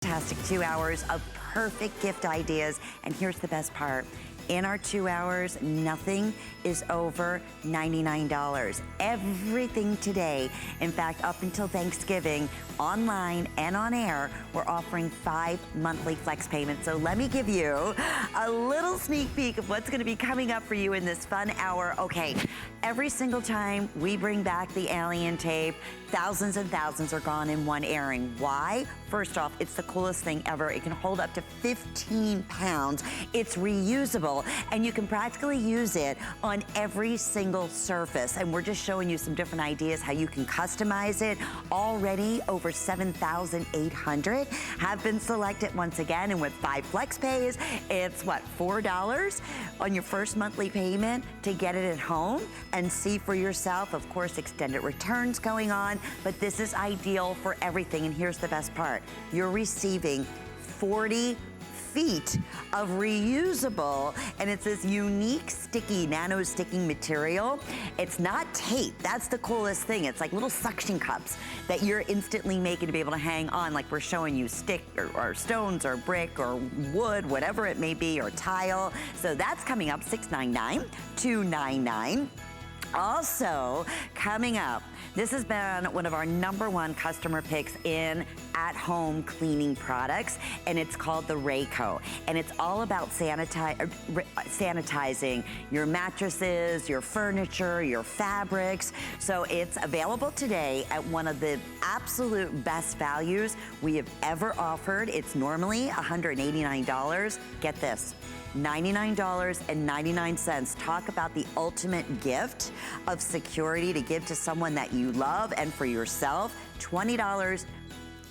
Fantastic 2 hours of perfect gift ideas. And here's the best part. In our 2 hours, nothing is over $99. Everything today, in fact, up until Thanksgiving, online and on air, we're offering 5 monthly flex payments. So let me give you a little sneak peek of what's gonna be coming up for you in this fun hour. Okay, every single time we bring back the alien tape, thousands and thousands are gone in one airing. Why? First off, it's the coolest thing ever. It can hold up to 15 pounds. It's reusable, and you can practically use it on every single surface. And we're just showing you some different ideas how you can customize it. Already over 7,800 have been selected once again, and with 5 flex pays, it's what, $4 on your first monthly payment to get it at home and see for yourself. Of course, extended returns going on, but this is ideal for everything. And here's the best part. You're receiving 40 feet of reusable, and it's this unique sticky, nano sticking material. It's not tape. That's the coolest thing. It's like little suction cups that you're instantly making to be able to hang on, like we're showing you stick or stones or brick or wood, whatever it may be, or tile. So that's coming up, $699, $299. Also, coming up, this has been one of our #1 customer picks in at-home cleaning products, and it's called the Raycop. And it's all about sanitizing your mattresses, your furniture, your fabrics. So it's available today at one of the absolute best values we have ever offered. It's normally $189. Get this. $99.99. Talk about the ultimate gift of security to give to someone that you love and for yourself. $20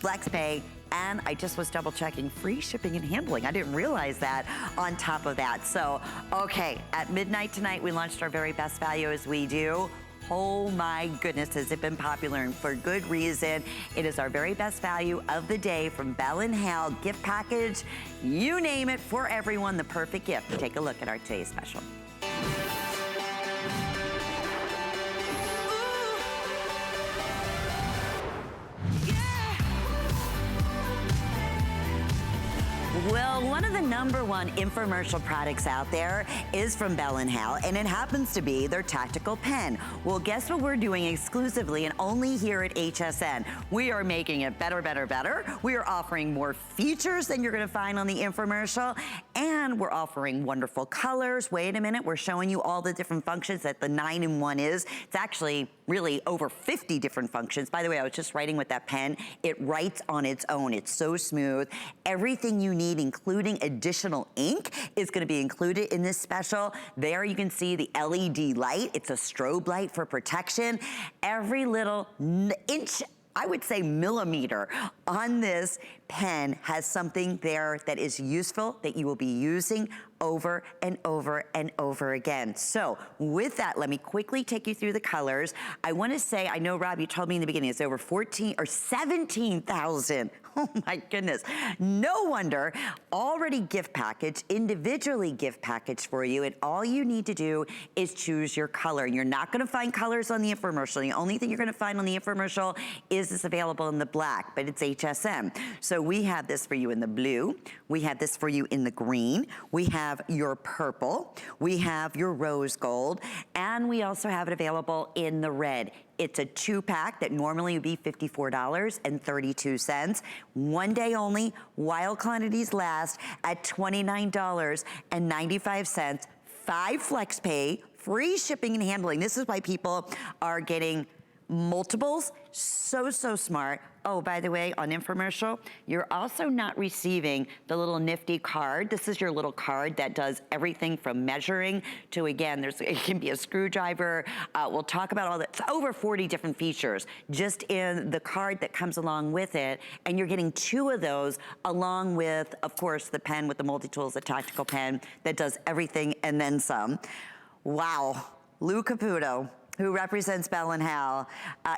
flex pay, and I just was double checking, free shipping and handling. I didn't realize that on top of that. So, okay, at midnight tonight, we launched our very best value as we do. Oh my goodness, has it been popular, and for good reason. It is our very best value of the day from Bell & Howell gift package. You name it, for everyone, the perfect gift. Take a look at our today's special. Well, one of the #1 infomercial products out there is from Bell & Howell, and it happens to be their tactical pen. Well, guess what we're doing exclusively and only here at HSN? We are making it better, better, better. We are offering more features than you're gonna find on the infomercial, and we're offering wonderful colors. Wait a minute, we're showing you all the different functions that the 9-in-1 is. It's actually really over 50 different functions. By the way, I was just writing with that pen. It writes on its own. It's so smooth. Everything you need, including additional ink, is gonna be included in this special. There you can see the LED light. It's a strobe light for protection. Every little inch, I would say millimeter, on this pen has something there that is useful, that you will be using over and over and over again. So with that, let me quickly take you through the colors. I wanna say, I know Rob, you told me in the beginning, it's over 14 or 17,000. Oh my goodness. No wonder. Already gift package, individually gift package for you, and all you need to do is choose your color. You're not gonna find colors on the infomercial. The only thing you're gonna find on the infomercial is this available in the black, but it's HSN. So we have this for you in the blue. We have this for you in the green. We have your purple. We have your rose gold, and we also have it available in the red. It's a 2-pack that normally would be $54.32. One day only, while quantities last, at $29.95. 5 flex pay, free shipping and handling. This is why people are getting multiples. So, so smart. Oh, by the way, on infomercial, you're also not receiving the little nifty card. This is your little card that does everything from measuring to, again, it can be a screwdriver. We'll talk about all that. It's over 40 different features just in the card that comes along with it. And you're getting 2 of those along with, of course, the pen with the multi-tools, the tactical pen that does everything and then some. Wow. Lou Caputo, who represents Bell & Howell,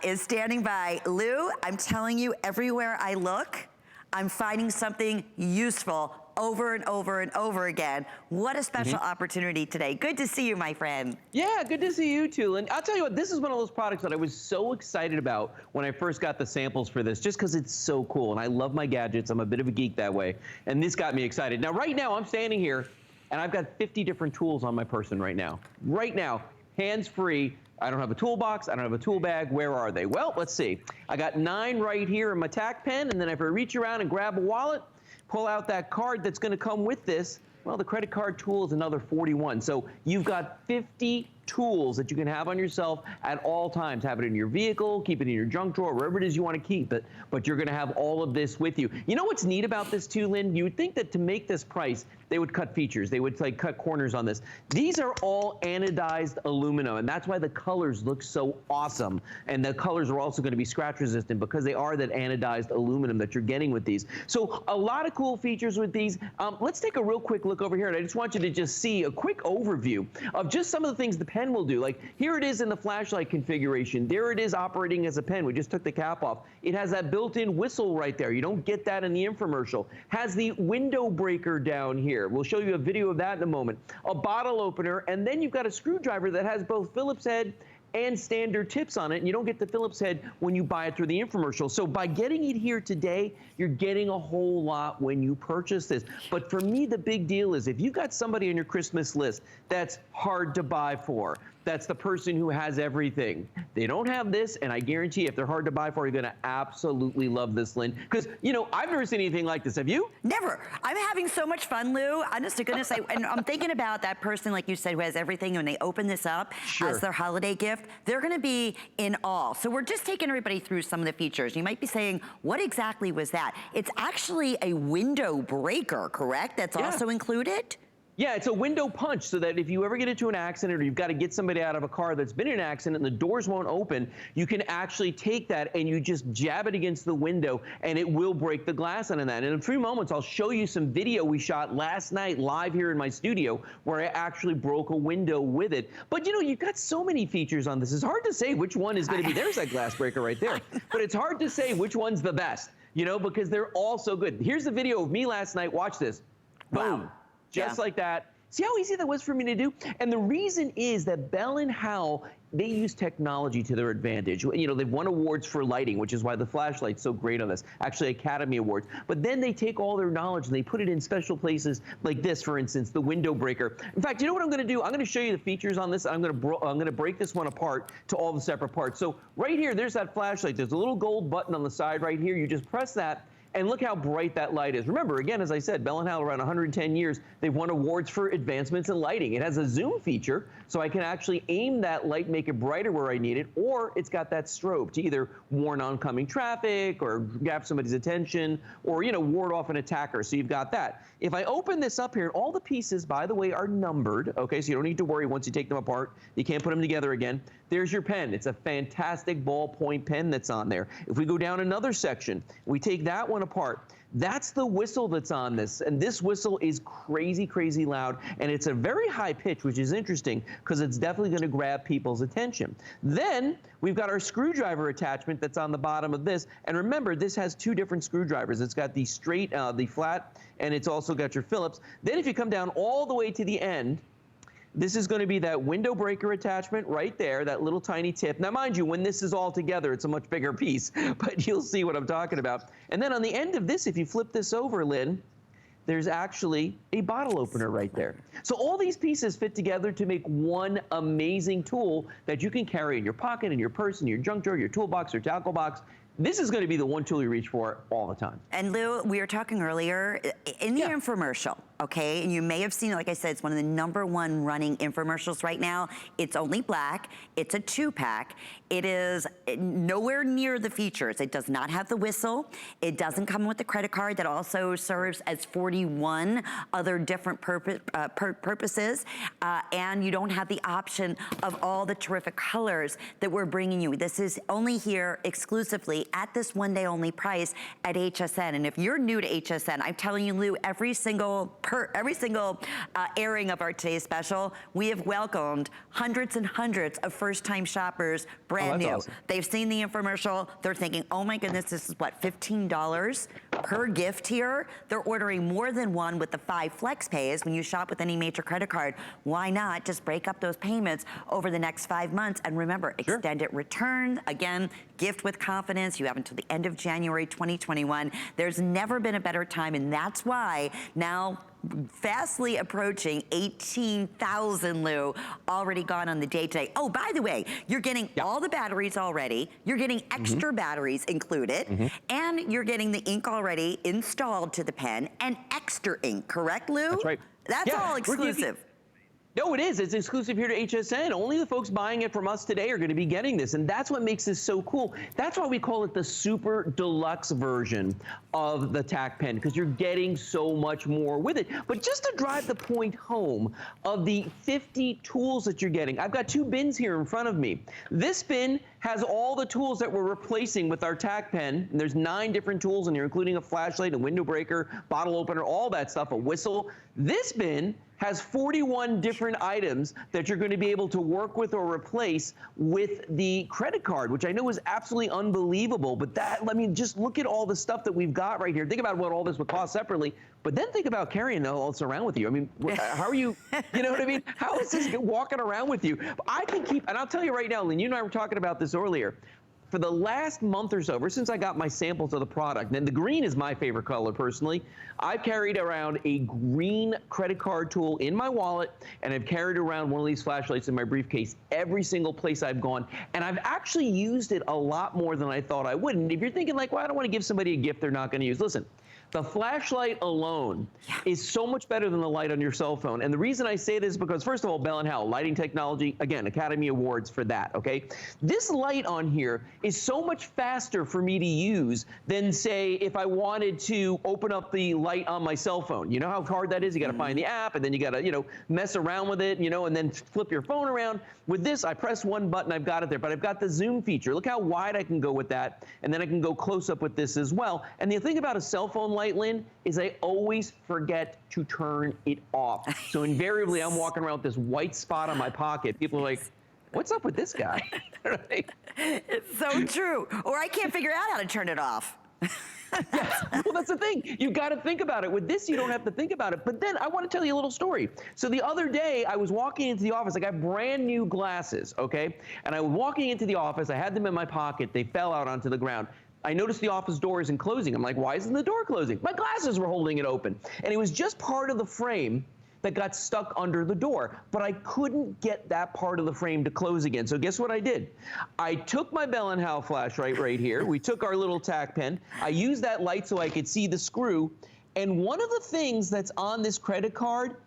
is standing by. Lou, I'm telling you, everywhere I look, I'm finding something useful over and over and over again. What a special opportunity today. Good to see you, my friend. Yeah, good to see you too. And I'll tell you what, this is one of those products that I was so excited about when I first got the samples for this, just because it's so cool. And I love my gadgets. I'm a bit of a geek that way. And this got me excited. Now, right now, I'm standing here, and I've got 50 different tools on my person right now. Right now, hands-free. I don't have a toolbox, I don't have a tool bag. Where are they? Well, let's see. I got 9 right here in my tack pen, and then if I reach around and grab a wallet, pull out that card that's gonna come with this, well, the credit card tool is another 41. So you've got 50 tools that you can have on yourself at all times. Have it in your vehicle, keep it in your junk drawer, wherever it is you want to keep it, but you're gonna have all of this with you. You know what's neat about this too, Lynn? You would think that to make this price, they would cut features. They would like cut corners on this. These are all anodized aluminum, and that's why the colors look so awesome. And the colors are also gonna be scratch resistant because they are that anodized aluminum that you're getting with these. So a lot of cool features with these. Let's take a real quick look over here, and I just want you to just see a quick overview of just some of the things the pen will do. Like here it is in the flashlight configuration. There it is operating as a pen. We just took the cap off. It has that built-in whistle right there. You don't get that in the infomercial. Has the window breaker down here. We'll show you a video of that in a moment. A bottle opener, and then you've got a screwdriver that has both Phillips head and standard tips on it, and you don't get the Phillips head when you buy it through the infomercial. So by getting it here today, you're getting a whole lot when you purchase this. But for me, the big deal is if you've got somebody on your Christmas list that's hard to buy for, that's the person who has everything. They don't have this, and I guarantee if they're hard to buy for, you're gonna absolutely love this, Lynn. Because, you know, I've never seen anything like this. Have you? Never. I'm having so much fun, Lou. Honest to goodness, and I'm thinking about that person, like you said, who has everything, and when they open this up as their holiday gift, they're gonna be in awe. So we're just taking everybody through some of the features. You might be saying, what exactly was that? It's actually a window breaker, correct? That's also included? Yeah, it's a window punch so that if you ever get into an accident or you've got to get somebody out of a car that's been in an accident and the doors won't open, you can actually take that and you just jab it against the window and it will break the glass on that. And in a few moments, I'll show you some video we shot last night live here in my studio where I actually broke a window with it. But you know, you've got so many features on this. It's hard to say which one is going to be, there's that glass breaker right there. But it's hard to say which one's the best, you know, because they're all so good. Here's the video of me last night. Watch this. Boom. Just like that. See how easy that was for me to do? And the reason is that Bell and Howell, they use technology to their advantage. You know, they've won awards for lighting, which is why the flashlight's so great on this, actually Academy Awards. But then they take all their knowledge and they put it in special places like this, for instance, the window breaker. In fact, you know what I'm gonna do? I'm gonna show you the features on this. I'm gonna break this one apart to all the separate parts. So right here, there's that flashlight. There's a little gold button on the side right here. You just press that, and look how bright that light is. Remember, again, as I said, Bell & Howell, around 110 years, they've won awards for advancements in lighting. It has a zoom feature, so I can actually aim that light, make it brighter where I need it, or it's got that strobe to either warn oncoming traffic or grab somebody's attention or, you know, ward off an attacker. So you've got that. If I open this up here, all the pieces, by the way, are numbered, okay? So you don't need to worry once you take them apart. You can't put them together again. There's your pen. It's a fantastic ballpoint pen that's on there. If we go down another section, we take that one apart. That's the whistle that's on this, and this whistle is crazy, crazy loud, and it's a very high pitch, which is interesting because it's definitely going to grab people's attention. Then we've got our screwdriver attachment that's on the bottom of this, and remember, this has 2 different screwdrivers. It's got the straight, the flat, and it's also got your Phillips. Then if you come down all the way to the end, this is going to be that window breaker attachment right there, that little tiny tip. Now, mind you, when this is all together, it's a much bigger piece, but you'll see what I'm talking about. And then on the end of this, if you flip this over, Lynn, there's actually a bottle opener right there. So all these pieces fit together to make one amazing tool that you can carry in your pocket, in your purse, in your junk drawer, your toolbox, or tackle box. This is going to be the one tool you reach for all the time. And Lou, we were talking earlier in the infomercial, okay? And you may have seen it, like I said, it's one of the #1 running infomercials right now. It's only black. It's a 2-pack. It is nowhere near the features. It does not have the whistle. It doesn't come with the credit card that also serves as 41 other different purposes. And you don't have the option of all the terrific colors that we're bringing you. This is only here exclusively at this one-day only price at HSN. And if you're new to HSN, I'm telling you, Lou, every single airing of our today's special, we have welcomed hundreds and hundreds of first-time shoppers, brand new. Awesome. They've seen the infomercial. They're thinking, oh my goodness, this is what, $15 per gift here? They're ordering more than one with the 5 flex pays. When you shop with any major credit card, why not just break up those payments over the next 5 months? And remember, extended return, again, gift with confidence. You have until the end of January 2021. There's never been a better time, and that's why now, fastly approaching 18,000, Lou, already gone on the day today. Oh, by the way, you're getting all the batteries already. You're getting extra batteries included, and you're getting the ink already installed to the pen and extra ink, correct, Lou? That's right. That's all exclusive. No, it is. It's exclusive here to HSN. Only the folks buying it from us today are going to be getting this, and that's what makes this so cool. That's why we call it the super deluxe version of the tack pen, because you're getting so much more with it. But just to drive the point home of the 50 tools that you're getting, I've got 2 bins here in front of me. This bin has all the tools that we're replacing with our tack pen, and there's 9 different tools in here, including a flashlight, a window breaker, bottle opener, all that stuff, a whistle. This bin has 41 different items that you're going to be able to work with or replace with the credit card, which I know is absolutely unbelievable. But that, I mean, just look at all the stuff that we've got right here. Think about what all this would cost separately, but then think about carrying all this around with you. I mean, how are you, you know what I mean? How is this walking around with you? I can keep, and I'll tell you right now, Lynn, you and I were talking about this earlier. For the last month or so, ever since I got my samples of the product, and the green is my favorite color personally, I've carried around a green credit card tool in my wallet, and I've carried around one of these flashlights in my briefcase every single place I've gone, and I've actually used it a lot more than I thought I would. And if you're thinking like, well, I don't want to give somebody a gift they're not going to use, listen. The flashlight alone is so much better than the light on your cell phone. And the reason I say this is because, first of all, Bell & Howell, lighting technology, again, Academy Awards for that, okay? This light on here is so much faster for me to use than, say, if I wanted to open up the light on my cell phone. You know how hard that is? You got to find the app, and then you got to, you know, mess around with it, you know, and then flip your phone around. With this, I press one button, I've got it there, but I've got the zoom feature. Look how wide I can go with that, and then I can go close up with this as well. And the thing about a cell phone light, Lynn, is I always forget to turn it off. So invariably, I'm walking around with this white spot on my pocket. People are like, what's up with this guy? Right? It's so true. Or I can't figure out how to turn it off. Yes. Well, that's the thing. You've got to think about it. With this, you don't have to think about it. But then I want to tell you a little story. So the other day, I was walking into the office. I got brand new glasses, okay? And I was walking into the office. I had them in my pocket. They fell out onto the ground. I noticed the office door isn't closing. I'm like, why isn't the door closing? My glasses were holding it open. And it was just part of the frame that got stuck under the door, but I couldn't get that part of the frame to close again. So guess what I did? I took my Bell & Howell flashlight right here. We took our little tack pen. I used that light so I could see the screw. And one of the things that's on this credit card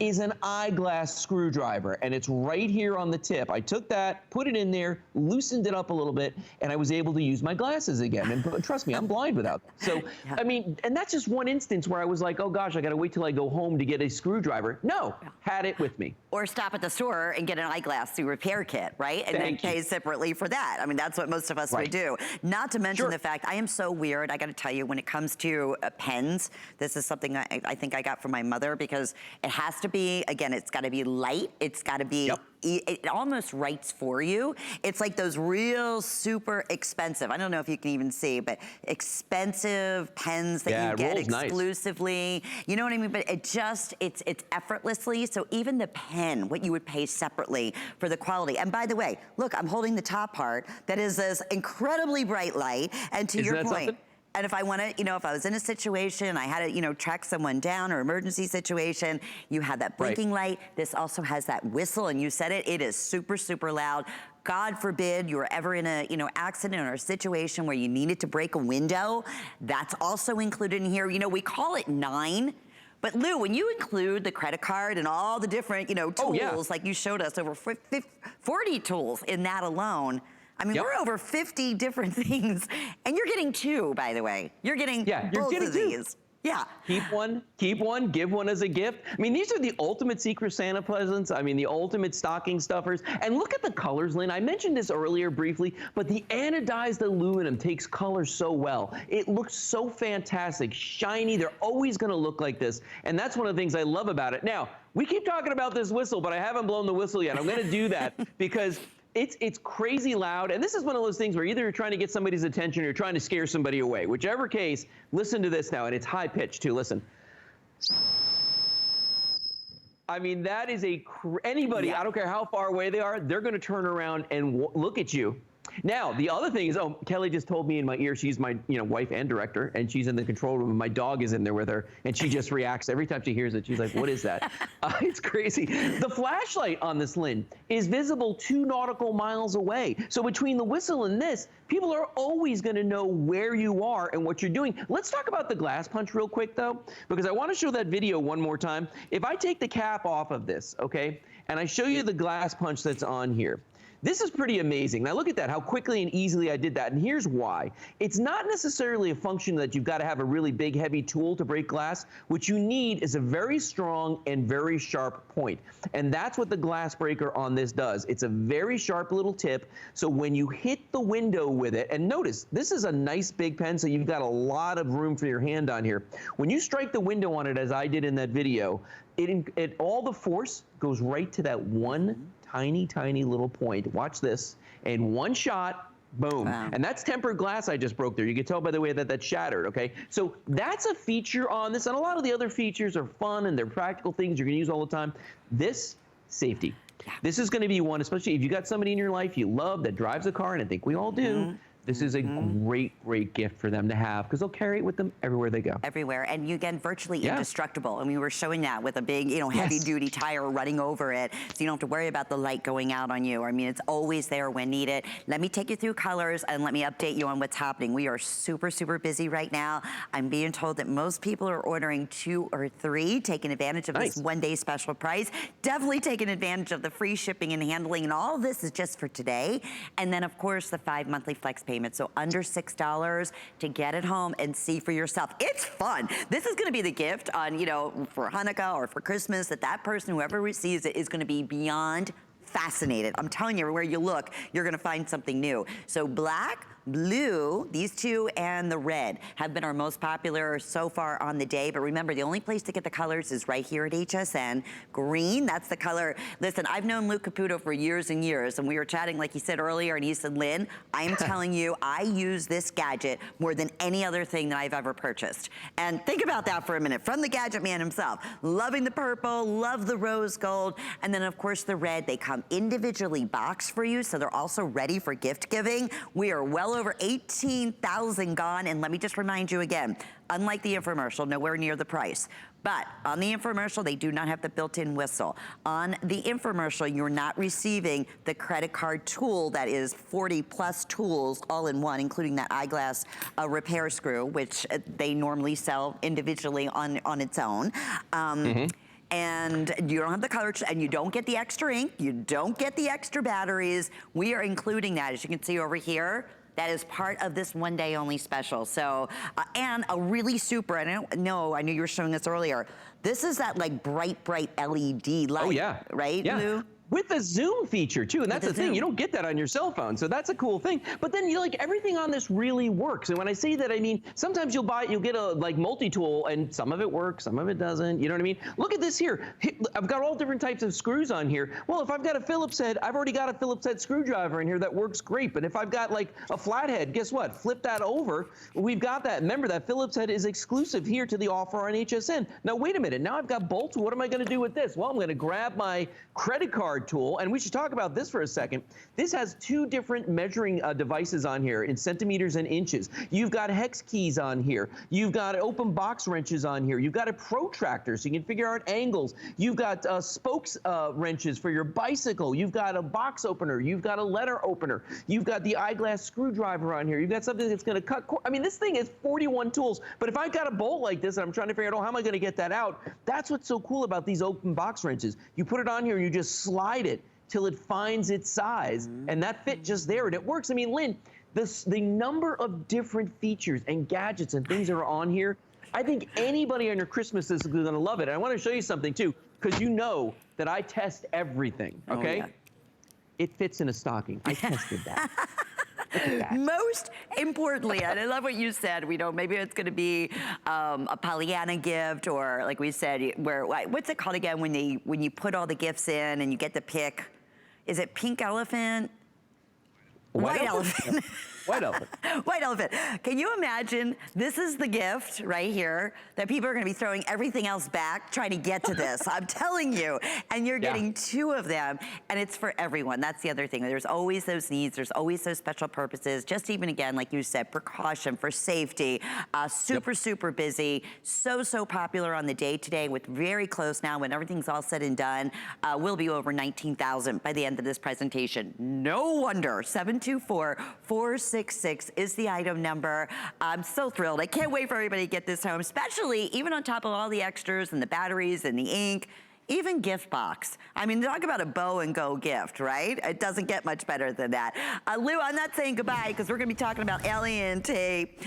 is an eyeglass screwdriver, and it's right here on the tip. I took that, put it in there, loosened it up a little bit, and I was able to use my glasses again. And trust me, I'm blind without them. So, I mean, and that's just one instance where I was like, oh gosh, I gotta wait till I go home to get a screwdriver. No, had it with me. Or stop at the store and get an eyeglass repair kit, right? And then pay separately for that. I mean, that's what most of us would do. Not to mention the fact, I am so weird, I gotta tell you, when it comes to pens, this is something I think I got from my mother, because it has to be, again, it's gotta be light, it's gotta be, it almost writes for you. It's like those real super expensive, I don't know if you can even see, but expensive pens that you get exclusively. Nice. You know what I mean? But it just, it's effortlessly, so even the pen, what you would pay separately for the quality. And by the way, look, I'm holding the top part that is this incredibly bright light, and to your point, and if I want to, you know, if I was in a situation, I had to, you know, track someone down or emergency situation, you had that blinking light. This also has that whistle, and you said it, it is super, super loud. God forbid you were ever in a, you know, accident or a situation where you needed to break a window. That's also included in here. You know, we call it 9. But Lou, when you include the credit card and all the different, you know, tools, like you showed us, over 40 tools in that alone, I mean, we're over 50 different things, and you're getting 2, by the way. You're getting both of these. Yeah. Keep one, give one as a gift. I mean, these are the ultimate Secret Santa presents. I mean, the ultimate stocking stuffers. And look at the colors, Lynn. I mentioned this earlier briefly, but the anodized aluminum takes color so well. It looks so fantastic, shiny. They're always going to look like this. And that's one of the things I love about it. Now, we keep talking about this whistle, but I haven't blown the whistle yet. I'm going to do that because it's crazy loud, and this is one of those things where either you're trying to get somebody's attention or you're trying to scare somebody away. Whichever case, listen to this now, and it's high pitched too. Listen. I mean, that is anybody, I don't care how far away they are, they're going to turn around and look at you. Now, the other thing is, Kelly just told me in my ear, she's my wife and director, and she's in the control room, and my dog is in there with her, and she just reacts every time she hears it. She's like, what is that? It's crazy. The flashlight on this, Lynn, is visible 2 nautical miles away. So between the whistle and this, people are always going to know where you are and what you're doing. Let's talk about the glass punch real quick, though, because I want to show that video one more time. If I take the cap off of this, okay, and I show you the glass punch that's on here, this is pretty amazing. Now look at that, how quickly and easily I did that. And here's why. It's not necessarily a function that you've got to have a really big, heavy tool to break glass. What you need is a very strong and very sharp point. And that's what the glass breaker on this does. It's a very sharp little tip. So when you hit the window with it, and notice, this is a nice big pen, so you've got a lot of room for your hand on here. When you strike the window on it, as I did in that video, all the force goes right to that one tiny little point. Watch this. And one shot, boom. Wow. And that's tempered glass I just broke there. You can tell by the way that shattered, okay? So that's a feature on this. And a lot of the other features are fun and they're practical things you're going to use all the time. This, safety. Yeah. This is going to be one, especially if you got somebody in your life you love that drives a car, and I think we all do. This is a great gift for them to have because they'll carry it with them everywhere they go. Everywhere, and you get virtually indestructible. And we were showing that with a big, heavy-duty tire running over it, so you don't have to worry about the light going out on you. I mean, it's always there when needed. Let me take you through colors and let me update you on what's happening. We are super busy right now. I'm being told that most people are ordering 2 or 3, taking advantage of this one-day special price. Definitely taking advantage of the free shipping and handling, and all of this is just for today. And then, of course, the 5 monthly flex payment. So under $6 to get it home and see for yourself. It's fun. This is going to be the gift on, for Hanukkah or for Christmas, that person, whoever receives it, is going to be beyond fascinated. I'm telling you, everywhere you look, you're going to find something new. So black, blue, these two, and the red have been our most popular so far on the day. But remember, the only place to get the colors is right here at HSN. Green, that's the color. Listen, I've known Luke Caputo for years and years, and we were chatting, like he said earlier, and he said, Lynn, I'm telling you, I use this gadget more than any other thing that I've ever purchased. And think about that for a minute. From the gadget man himself, loving the purple, love the rose gold, and then of course the red. They come individually boxed for you, so they're also ready for gift giving. We are well over 18,000 gone, and let me just remind you again, unlike the infomercial, nowhere near the price. But on the infomercial, they do not have the built-in whistle. On the infomercial, you're not receiving the credit card tool that is 40+ tools all in one, including that eyeglass repair screw, which they normally sell individually on its own. And you don't have the color, and you don't get the extra ink, you don't get the extra batteries. We are including that, as you can see over here. That is part of this one-day only special. So, and a really super, I knew you were showing this earlier. This is that like bright LED light. Oh yeah. Right, Lou? With the zoom feature too, and that's the thing, you don't get that on your cell phone, so that's a cool thing. But then everything on this really works. And when I say that, I mean sometimes you'll get a multi-tool, and some of it works, some of it doesn't. You know what I mean? Look at this here. I've got all different types of screws on here. Well, if I've got a Phillips head, I've already got a Phillips head screwdriver in here that works great. But if I've got like a flathead, guess what? Flip that over. We've got that. Remember, that Phillips head is exclusive here to the offer on HSN. Now wait a minute. Now I've got bolts. What am I going to do with this? Well, I'm going to grab my credit card tool, and we should talk about this for a second. This has 2 different measuring devices on here in centimeters and inches. You've got hex keys on here. You've got open box wrenches on here. You've got a protractor so you can figure out angles. You've got spokes wrenches for your bicycle. You've got a box opener. You've got a letter opener. You've got the eyeglass screwdriver on here. You've got something that's going to cut I mean, this thing is 41 tools, but if I've got a bolt like this and I'm trying to figure out, how am I going to get that out? That's what's so cool about these open box wrenches. You put it on here and you just slide it till it finds its size, and that fit just there, and it works. I mean, Lynn, the number of different features and gadgets and things that are on here, I think anybody on your Christmas is going to love it. And I want to show you something too, because you know that I test everything, okay? Oh, yeah. It fits in a stocking. I tested that. Most importantly, and I love what you said, maybe it's gonna be a Pollyanna gift, or like we said, what's it called again when you put all the gifts in and you get to pick? Is it pink elephant? White elephant. White elephant. White elephant. Can you imagine, this is the gift right here that people are gonna be throwing everything else back trying to get to this. I'm telling you. And you're getting 2 of them, and it's for everyone. That's the other thing. There's always those needs. There's always those special purposes. Just even again, like you said, precaution for safety. Super busy. So popular on the day today, with very close now when everything's all said and done. We'll be over 19,000 by the end of this presentation. No wonder. 724-466 is the item number. I'm so thrilled. I can't wait for everybody to get this home, especially even on top of all the extras and the batteries and the ink. Even gift box. I mean, talk about a bow and go gift, right? It doesn't get much better than that. Lou, I'm not saying goodbye because we're gonna be talking about alien tape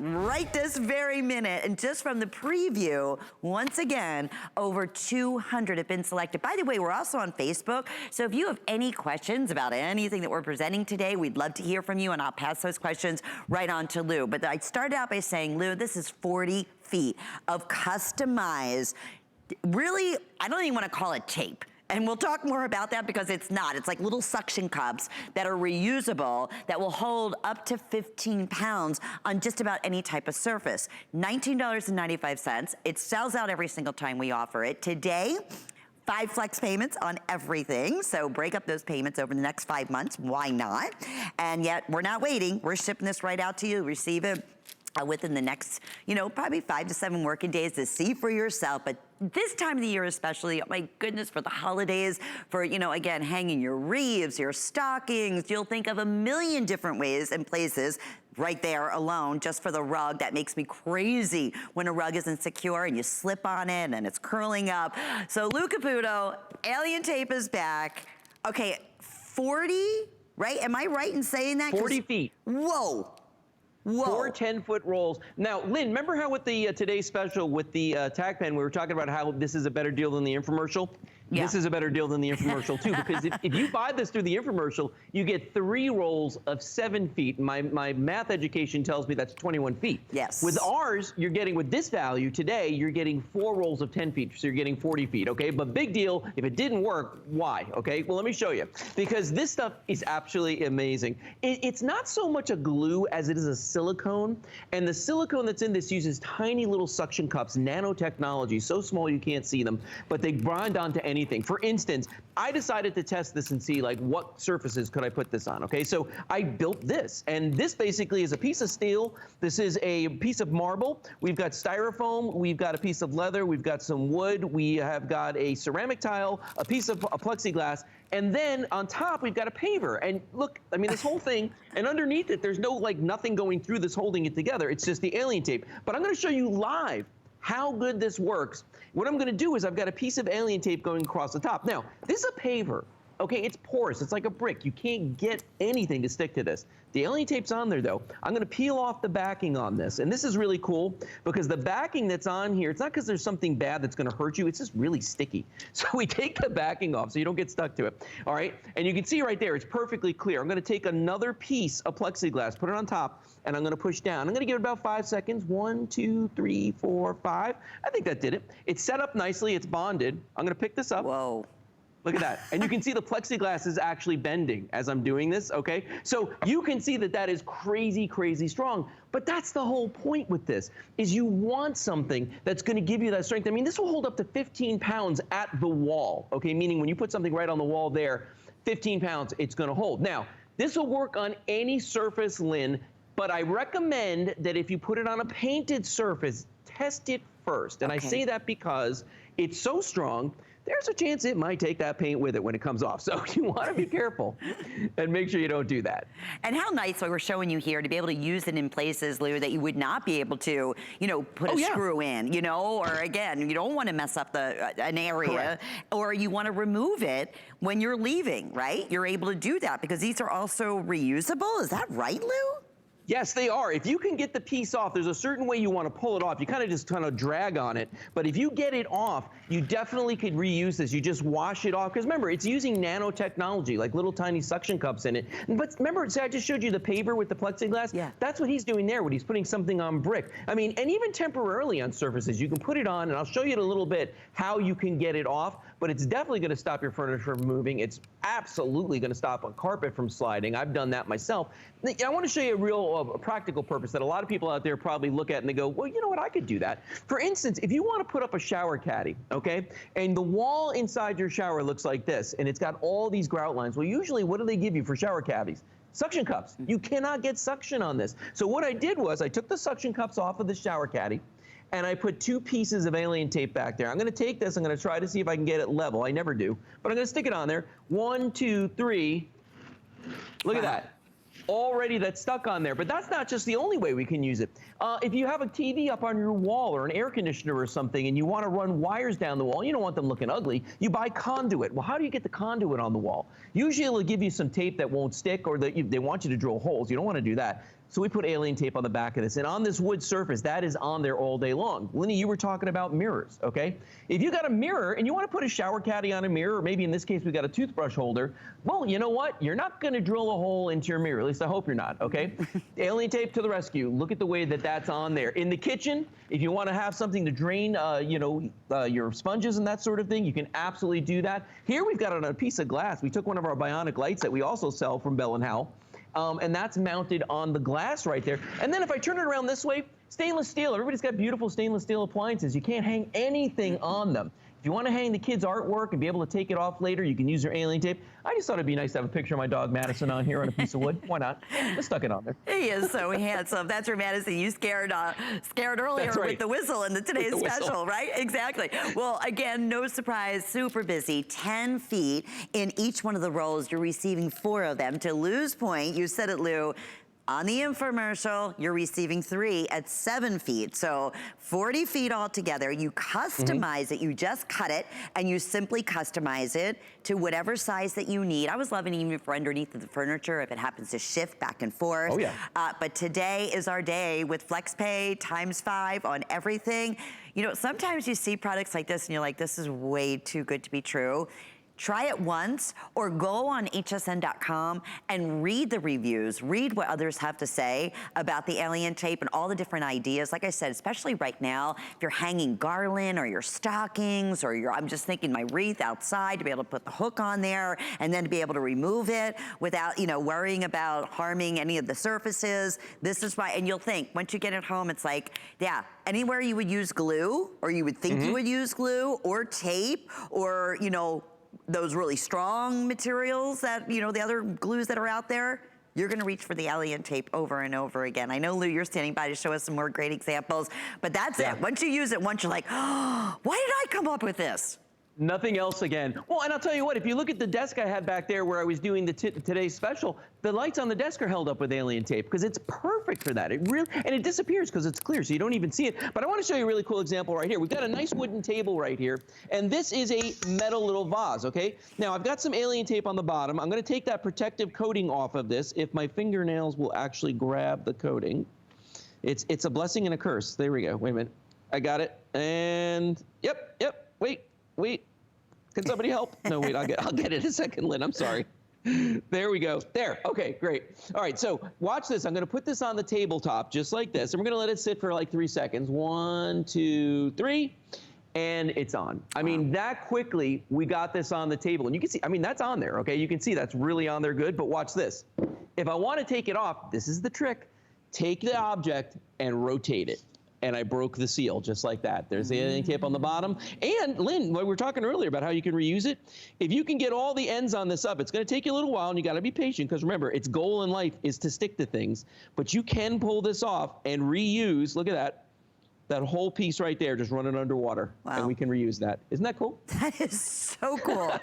right this very minute. And just from the preview, once again, over 200 have been selected. By the way, we're also on Facebook. So if you have any questions about anything that we're presenting today, we'd love to hear from you, and I'll pass those questions right on to Lou. But I started out by saying, Lou, this is 40 feet of customized, really, I don't even want to call it tape. And we'll talk more about that because it's not. It's like little suction cups that are reusable that will hold up to 15 pounds on just about any type of surface. $19.95. It sells out every single time we offer it. Today, 5 flex payments on everything. So break up those payments over the next 5 months. Why not? And yet we're not waiting. We're shipping this right out to you. Receive it within the next, probably 5 to 7 working days to see for yourself. But this time of the year especially, oh my goodness, for the holidays, for, again, hanging your wreaths, your stockings, you'll think of a million different ways and places right there alone just for the rug. That makes me crazy when a rug isn't secure and you slip on it and it's curling up. So Lou Caputo, alien tape is back. Okay, 40, right? Am I right in saying that? 40 feet. Whoa. 4 10-foot rolls. Now, Lynn, remember how with the today's special with the tag pen, we were talking about how this is a better deal than the infomercial? Yeah. This is a better deal than the infomercial too, because if you buy this through the infomercial, you get 3 rolls of 7 feet. My math education tells me that's 21 feet. Yes. With ours, you're getting, with this value today, you're getting 4 rolls of 10 feet, so you're getting 40 feet, okay? But big deal, if it didn't work, why, okay? Well, let me show you, because this stuff is absolutely amazing. It's not so much a glue as it is a silicone, and the silicone that's in this uses tiny little suction cups, nanotechnology, so small you can't see them, but they bind onto anything. For instance, I decided to test this and see like what surfaces could I put this on, okay? So I built this, and this basically is a piece of steel. This is a piece of marble. We've got styrofoam, we've got a piece of leather, we've got some wood, we have got a ceramic tile, a piece of plexiglass, and then on top, we've got a paver. And look, I mean, this whole thing, and underneath it, there's no like nothing going through this holding it together. It's just the alien tape. But I'm gonna show you live how good this works. What I'm gonna do is I've got a piece of alien tape going across the top. Now, this is a paver. Okay, it's porous, it's like a brick. You can't get anything to stick to this. The alien tape's on there though. I'm gonna peel off the backing on this. And this is really cool because the backing that's on here, it's not because there's something bad that's gonna hurt you, it's just really sticky. So we take the backing off so you don't get stuck to it, all right? And you can see right there, it's perfectly clear. I'm gonna take another piece of plexiglass, put it on top, and I'm gonna push down. I'm gonna give it about 5 seconds. 1, 2, 3, 4, 5. I think that did it. It's set up nicely, it's bonded. I'm gonna pick this up. Whoa. Look at that. And you can see the plexiglass is actually bending as I'm doing this, okay? So you can see that that is crazy, crazy strong. But that's the whole point with this, is you want something that's gonna give you that strength. I mean, this will hold up to 15 pounds at the wall, okay? Meaning when you put something right on the wall there, 15 pounds it's gonna hold. Now, this will work on any surface, Lynn, but I recommend that if you put it on a painted surface, test it first. And I say that because it's so strong, there's a chance it might take that paint with it when it comes off. So you want to be careful and make sure you don't do that. And how nice, like we're showing you here, to be able to use it in places, Lou, that you would not be able to, put a screw in, or again, you don't want to mess up an area. Correct. Or you want to remove it when you're leaving, right? You're able to do that because these are also reusable. Is that right, Lou? Yes, they are. If you can get the piece off, there's a certain way you want to pull it off. You kind of just drag on it. But if you get it off, you definitely could reuse this. You just wash it off. Because remember, it's using nanotechnology, like little tiny suction cups in it. But remember, see, I just showed you the paver with the plexiglass? Yeah. That's what he's doing there, when he's putting something on brick. I mean, and even temporarily on surfaces, you can put it on, and I'll show you in a little bit how you can get it off. But it's definitely going to stop your furniture from moving. It's absolutely going to stop a carpet from sliding. I've done that myself. I want to show you a real practical purpose that a lot of people out there probably look at and they go, well, you know what, I could do that. For instance, if you want to put up a shower caddy, okay, and the wall inside your shower looks like this, and it's got all these grout lines. Well, usually, what do they give you for shower caddies? Suction cups. You cannot get suction on this. So what I did was I took the suction cups off of the shower caddy, and I put 2 pieces of alien tape back there. I'm going to take this. I'm going to try to see if I can get it level. I never do. But I'm going to stick it on there. 1, 2, 3. Look at that. Already that's stuck on there. But that's not just the only way we can use it. If you have a TV up on your wall or an air conditioner or something and you want to run wires down the wall, you don't want them looking ugly, you buy conduit. Well, how do you get the conduit on the wall? Usually it'll give you some tape that won't stick, or they want you to drill holes. You don't want to do that. So we put alien tape on the back of this. And on this wood surface, that is on there all day long. Lenny, you were talking about mirrors, okay? If you got a mirror and you want to put a shower caddy on a mirror, or maybe in this case we got a toothbrush holder, well, you know what? You're not going to drill a hole into your mirror. At least I hope you're not, okay? Alien tape to the rescue. Look at the way that that's on there. In the kitchen, if you want to have something to drain, your sponges and that sort of thing, you can absolutely do that. Here we've got it on a piece of glass. We took one of our bionic lights that we also sell from Bell & Howell. And that's mounted on the glass right there. And then if I turn it around this way, stainless steel. Everybody's got beautiful stainless steel appliances. You can't hang anything on them. If you want to hang the kids' artwork and be able to take it off later, you can use your alien tape. I just thought it'd be nice to have a picture of my dog Madison on here on a piece of wood. Why not? Just stuck it on there. He is so handsome. That's where Madison, you scared earlier with the whistle in today's special, right? Exactly. Well, again, no surprise, super busy. 10 feet in each one of the rolls. You're receiving 4 of them. To Lou's point, you said it, Lou, on the infomercial, you're receiving 3 at 7 feet. So 40 feet altogether. You customize it. You just cut it, and you simply customize it to whatever size that you need. I was loving even for underneath the furniture if it happens to shift back and forth. Oh, yeah. But today is our day with FlexPay ×5 on everything. You know, sometimes you see products like this, and you're like, this is way too good to be true. Try it once, or go on hsn.com and read the reviews, read what others have to say about the alien tape and all the different ideas. Like I said, especially right now, if you're hanging garland or your stockings, or I'm just thinking my wreath outside, to be able to put the hook on there and then to be able to remove it without, worrying about harming any of the surfaces. This is why, and you'll think, once you get it home, it's like, yeah, anywhere you would use glue, or you would think you would use glue, or tape, or, those really strong materials that, the other glues that are out there, you're gonna reach for the alien tape over and over again. I know, Lou, you're standing by to show us some more great examples, but that's it. Once you use it once, you're like, oh, why did I come up with this? Nothing else again. Well, and I'll tell you what, if you look at the desk I had back there where I was doing the today's special, the lights on the desk are held up with alien tape because it's perfect for that. And it disappears because it's clear, so you don't even see it. But I want to show you a really cool example right here. We've got a nice wooden table right here, and this is a metal little vase, okay? Now, I've got some alien tape on the bottom. I'm going to take that protective coating off of this if my fingernails will actually grab the coating. It's a blessing and a curse. There we go. Wait a minute. I got it. And yep. Wait. Can somebody help? No, wait, I'll get it in a second, Lynn. I'm sorry. There we go. There. Okay, great. All right, so watch this. I'm going to put this on the tabletop just like this, and we're going to let it sit for like 3 seconds. 1, 2, 3, and it's on. I mean, that quickly, we got this on the table. And you can see, I mean, that's on there, okay? You can see that's really on there good, but watch this. If I want to take it off, this is the trick. Take the object and rotate it. And I broke the seal just like that. There's the alien tape on the bottom. And Lynn, we were talking earlier about how you can reuse it. If you can get all the ends on this up, it's going to take you a little while, and you got to be patient because remember, its goal in life is to stick to things. But you can pull this off and reuse. Look at that. That whole piece right there, just running underwater. Wow. And we can reuse that. Isn't that cool? That is so cool.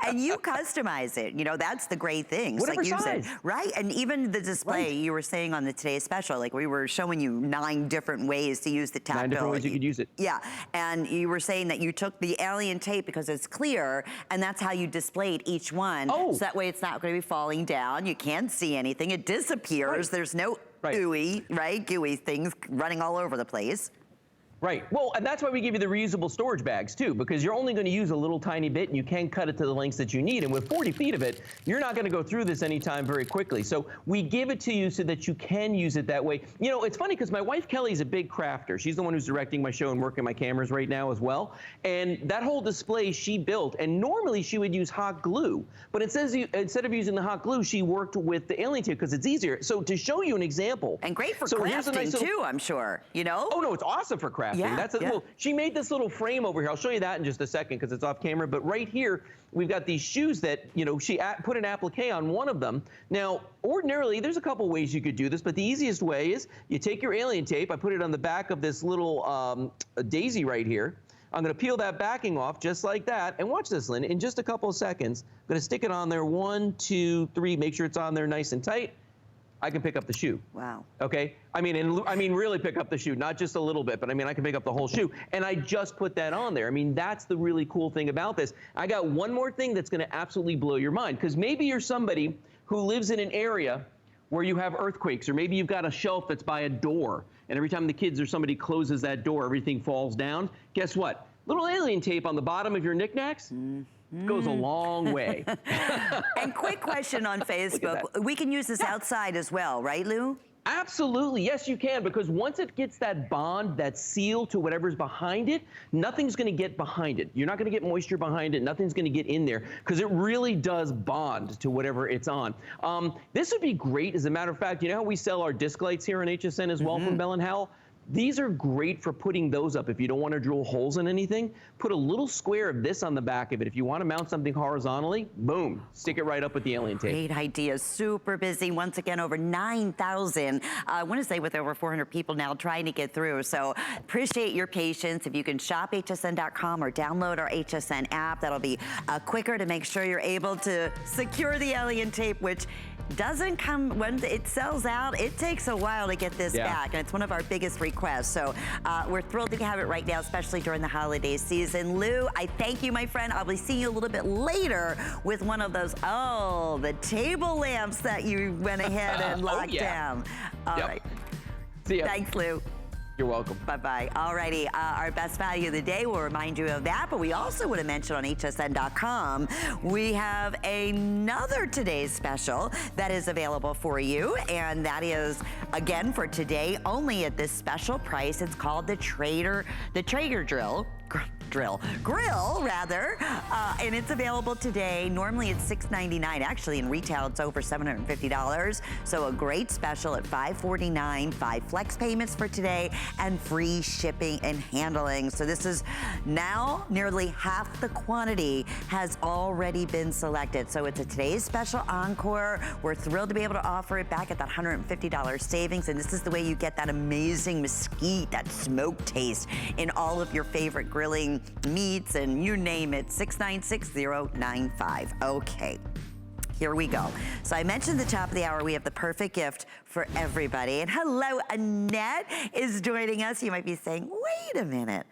And you customize it. That's the great thing. Whatever size. Right? And even the display, you were saying on the Today's Special, like we were showing you 9 different ways to use the tactile. 9 different ways you could use it. Yeah. And you were saying that you took the alien tape because it's clear, and that's how you displayed each one. Oh. So that way it's not going to be falling down. You can't see anything. It disappears. Right. There's no ooey, right? Gooey things running all over the place. Right. Well, and that's why we give you the reusable storage bags too, because you're only going to use a little tiny bit and you can cut it to the lengths that you need. And with 40 feet of it, you're not going to go through this anytime very quickly. So we give it to you so that you can use it that way. You know, it's funny because my wife Kelly's a big crafter. She's the one who's directing my show and working my cameras right now as well. And that whole display she built, and normally she would use hot glue, but it says instead of using the hot glue, she worked with the alien tape because it's easier. So to show you an example. And great for crafting too, I'm sure, you know? Oh no, it's awesome for crafting. Yeah, That's well, she made this little frame over here. I'll show you that in just a second because it's off camera. But right here, we've got these shoes that, you know, she put an applique on one of them. Now, ordinarily, there's a couple ways you could do this, but the easiest way is you take your alien tape. I put it on the back of this little daisy right here. I'm going to peel that backing off just like that. And watch this, Lynn. In just a couple of seconds, I'm going to stick it on there. 1, 2, 3. Make sure it's on there nice and tight. I can pick up the shoe. Wow. Okay? I mean, really pick up the shoe, not just a little bit, but I mean, I can pick up the whole shoe. And I just put that on there. I mean, that's the really cool thing about this. I got one more thing that's gonna absolutely blow your mind, because maybe you're somebody who lives in an area where you have earthquakes, or maybe you've got a shelf that's by a door, and every time the kids or somebody closes that door, everything falls down. Guess what? Little alien tape on the bottom of your knickknacks. Goes a long way. And quick question on Facebook. We can use this outside as well, right, Lou? Absolutely. Yes, you can, because once it gets that bond, that seal to whatever's behind it, nothing's going to get behind it. You're not going to get moisture behind it. Nothing's going to get in there because it really does bond to whatever it's on. This would be great. As a matter of fact, you know how we sell our disc lights here on HSN as well from Bell & Howell? These are great for putting those up if you don't want to drill holes in anything. Put a little square of this on the back of it. If you want to mount something horizontally, boom, stick it right up with the alien tape. Great idea. Super busy. Once again, over 9,000. I want to say with over 400 people now trying to get through. So appreciate your patience. If you can shop hsn.com or download our HSN app, that'll be quicker to make sure you're able to secure the alien tape, which doesn't come when it sells out. It takes a while to get this back, and it's one of our biggest requests. So we're thrilled to have it right now, especially during the holiday season. Lou, I thank you, my friend. I'll be seeing you a little bit later with one of those, the table lamps that you went ahead and locked down. All right. See ya. Thanks, Lou. You're welcome. Bye-bye. Alrighty, our best value of the day will remind you of that, but we also want to mention on hsn.com, we have another today's special that is available for you, and that is, again, for today, only at this special price. It's called the Traeger grill, rather, and it's available today. Normally it's $6.99. Actually, in retail, it's over $750. So a great special at $549, 5 flex payments for today, and free shipping and handling. So this is now nearly half the quantity has already been selected. So it's a today's special encore. We're thrilled to be able to offer it back at that $150 savings. And this is the way you get that amazing mesquite, that smoke taste in all of your favorite grilling meats, and you name it. 696-095. Okay, here we go. So I mentioned at the top of the hour we have the perfect gift for everybody. And hello, Annette is joining us. You might be saying, wait a minute,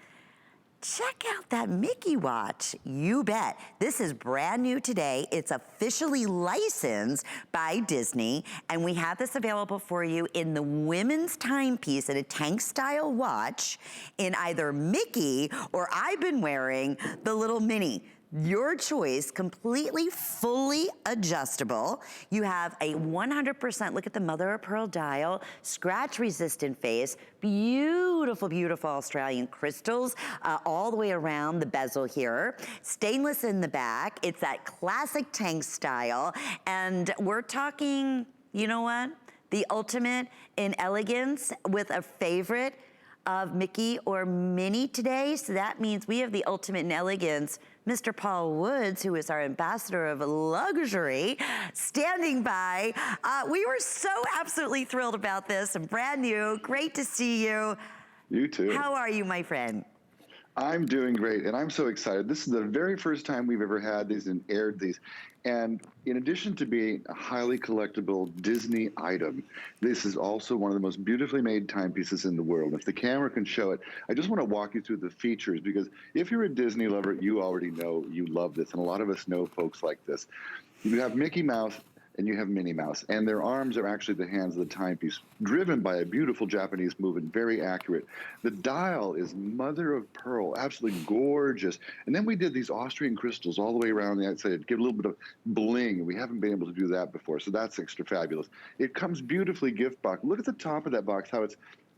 check out that Mickey watch. You bet. This is brand new today. It's officially licensed by Disney, and we have this available for you in the women's timepiece in a tank style watch in either Mickey, or I've been wearing the little Minnie. Your choice, completely fully adjustable. You have a 100%, look at the mother of pearl dial, scratch resistant face, beautiful, beautiful Australian crystals all the way around the bezel here. Stainless in the back. It's that classic tank style. And we're talking, you know what? The ultimate in elegance with a favorite of Mickey or Minnie today. So that means we have the ultimate in elegance, Mr. Paul Woods, who is our ambassador of luxury, standing by. We were so absolutely thrilled about this, and brand new. Great to see you. You too. How are you, my friend? I'm doing great, and I'm so excited. This is the very first time we've ever had these and aired these. And in addition to being a highly collectible Disney item, this is also one of the most beautifully made timepieces in the world. If the camera can show it, I just want to walk you through the features, because if you're a Disney lover, you already know you love this, and a lot of us know folks like this. You have Mickey Mouse and you have Minnie Mouse. And their arms are actually the hands of the timepiece, driven by a beautiful Japanese movement, very accurate. The dial is mother of pearl, absolutely gorgeous. And then we did these Austrian crystals all the way around the outside, give a little bit of bling. We haven't been able to do that before, so that's extra fabulous. It comes beautifully gift box. Look at the top of that box, how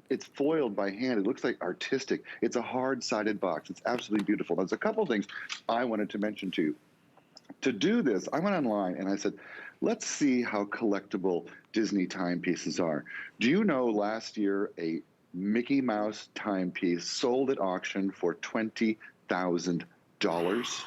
it's foiled by hand. It looks like artistic. It's a hard-sided box. It's absolutely beautiful. There's a couple things I wanted to mention to you. To do this, I went online and I said, let's see how collectible Disney timepieces are. Do you know last year a Mickey Mouse timepiece sold at auction for $20,000?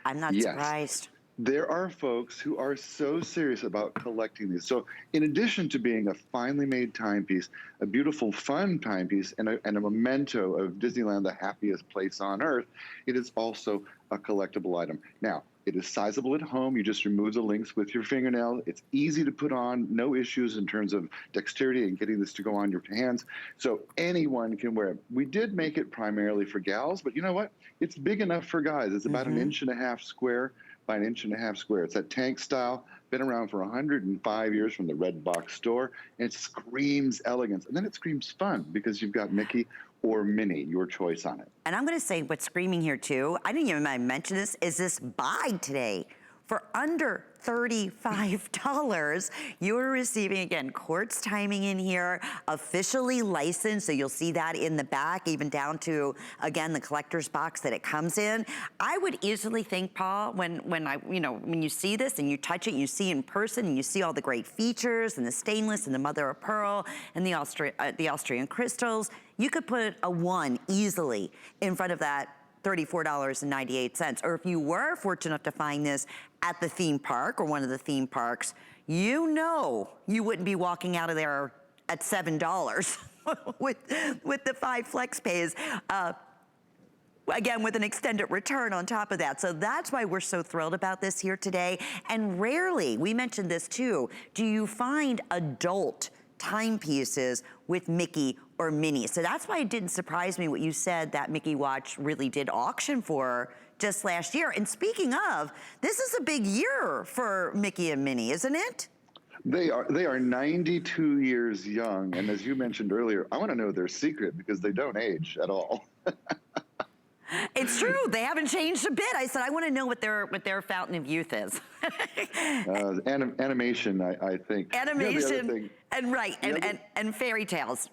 I'm not surprised. There are folks who are so serious about collecting these. So in addition to being a finely made timepiece, a beautiful, fun timepiece, and a memento of Disneyland, the happiest place on earth, it is also a collectible item. Now, it is sizable at home. You just remove the links with your fingernail. It's easy to put on, no issues in terms of dexterity and getting this to go on your hands. So anyone can wear it. We did make it primarily for gals, but you know what? It's big enough for guys. It's about 1.5 inches square by 1.5 inches square. It's that tank style, been around for 105 years from the Red Box store, and it screams elegance. And then it screams fun because you've got Mickey or Minnie, your choice on it. And I'm gonna say what's screaming here too, I didn't even mention this, is this buy today for under $35. You're receiving, again, quartz timing in here, officially licensed, so you'll see that in the back, even down to, again, the collector's box that it comes in. I would easily think, Paul, when you see this and you touch it, you see in person, and you see all the great features and the stainless and the mother of pearl and the Austrian crystals, you could put a 1 easily in front of that $34.98. Or if you were fortunate enough to find this at the theme park or one of the theme parks, you know you wouldn't be walking out of there at $7 with the 5 flex pays. Again, with an extended return on top of that. So that's why we're so thrilled about this here today. And rarely, we mentioned this too, do you find adult timepieces with Mickey or Minnie. So that's why it didn't surprise me what you said that Mickey watch really did auction for just last year. And speaking of, this is a big year for Mickey and Minnie, isn't it? They are 92 years young, and as you mentioned earlier, I want to know their secret because they don't age at all. It's true. They haven't changed a bit. I said I want to know what their fountain of youth is. Animation, I think. Animation, and fairy tales.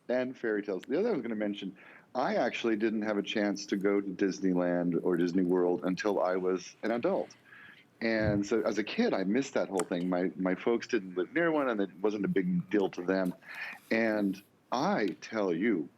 And fairy tales. The other I was going to mention, I actually didn't have a chance to go to Disneyland or Disney World until I was an adult. And so as a kid, I missed that whole thing. My folks didn't live near one, and it wasn't a big deal to them. And I tell you,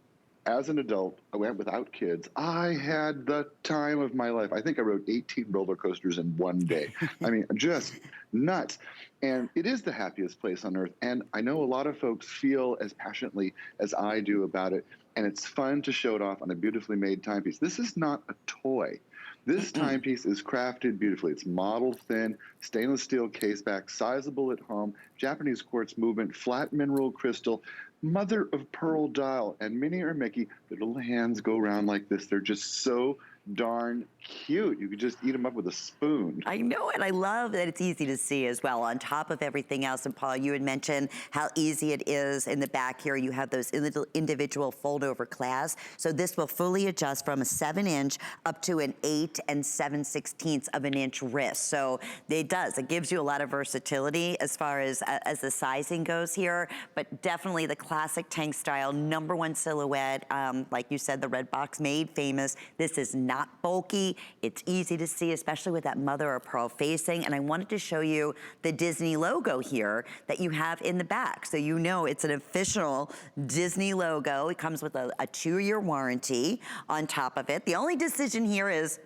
as an adult, I went without kids. I had the time of my life. I think I rode 18 roller coasters in one day. I mean, just nuts. And it is the happiest place on earth. And I know a lot of folks feel as passionately as I do about it. And it's fun to show it off on a beautifully made timepiece. This is not a toy. This timepiece is crafted beautifully. It's model thin, stainless steel caseback, sizable at home, Japanese quartz movement, flat mineral crystal, mother of pearl dial, and Minnie or Mickey, their little hands go around like this. They're just so darn cute. You could just eat them up with a spoon. I know it. I love that it's easy to see as well on top of everything else. And Paul, you had mentioned how easy it is in the back here. You have those individual fold over clasps. So this will fully adjust from a 7-inch up to an 8 7/16 of an inch wrist. So it does. It gives you a lot of versatility as far as the sizing goes here, but definitely the classic tank style, #1 silhouette. Like you said, the red box made famous. This is not bulky. It's easy to see, especially with that mother of pearl facing. And I wanted to show you the Disney logo here that you have in the back. So you know it's an official Disney logo. It comes with a 2-year warranty on top of it. The only decision here is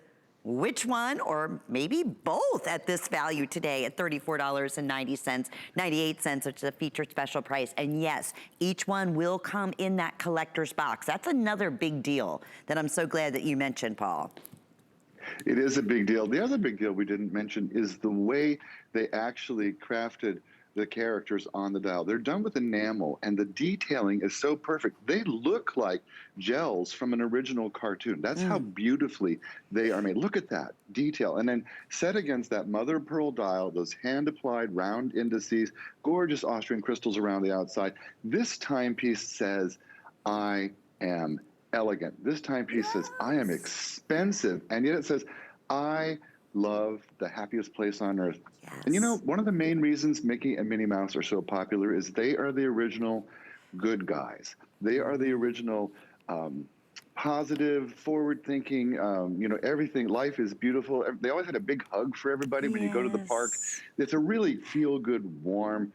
which one, or maybe both at this value today at $34.98, which is a featured special price. And yes, each one will come in that collector's box. That's another big deal that I'm so glad that you mentioned, Paul. It is a big deal. The other big deal we didn't mention is the way they actually crafted the characters on the dial. They're done with enamel, and the detailing is so perfect. They look like gels from an original cartoon. That's how beautifully they are made. Look at that detail. And then set against that mother of pearl dial, those hand-applied round indices, gorgeous Austrian crystals around the outside. This timepiece says, I am elegant. This timepiece says, I am expensive. And yet it says, I love the happiest place on earth. Yes. And you know, one of the main reasons Mickey and Minnie Mouse are so popular is they are the original good guys. They are the original positive, forward-thinking, you know, everything. Life is beautiful. They always had a big hug for everybody when you go to the park. It's a really feel-good, warm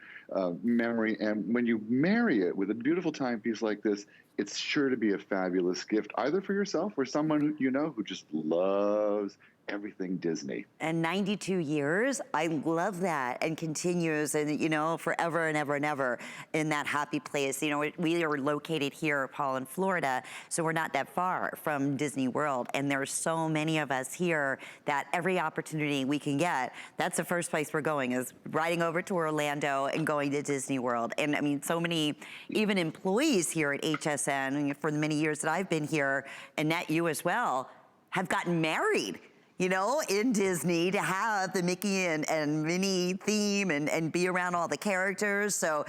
memory. And when you marry it with a beautiful timepiece like this, it's sure to be a fabulous gift, either for yourself or someone who you know who just loves everything Disney. And 92 years, I love that, and continues, and you know, forever and ever and ever in that happy place. You know, we are located here, Paul, in Florida, so we're not that far from Disney World, and there's so many of us here that every opportunity we can get, that's the first place we're going, is riding over to Orlando and going to Disney World. And I mean, so many, even employees here at HSN, for the many years that I've been here, Annette, you as well, have gotten married, you know, in Disney, to have the Mickey and Minnie theme and be around all the characters. So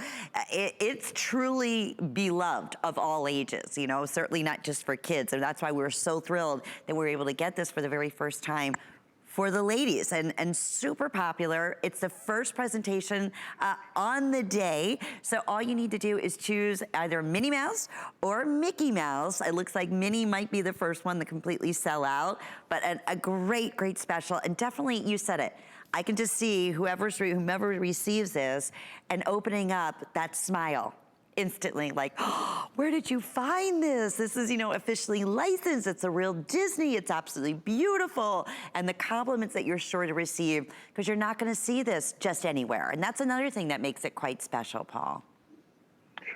it's truly beloved of all ages, you know, certainly not just for kids. And that's why we're so thrilled that we're able to get this for the very first time for the ladies, and super popular. It's the first presentation on the day, so all you need to do is choose either Minnie Mouse or Mickey Mouse. It looks like Minnie might be the first one to completely sell out, but a great, great special. And definitely, you said it, I can just see whomever receives this and opening up that smile instantly, like, oh, where did you find this? This is, you know, officially licensed. It's a real Disney. It's absolutely beautiful. And the compliments that you're sure to receive, because you're not going to see this just anywhere. And that's another thing that makes it quite special, Paul.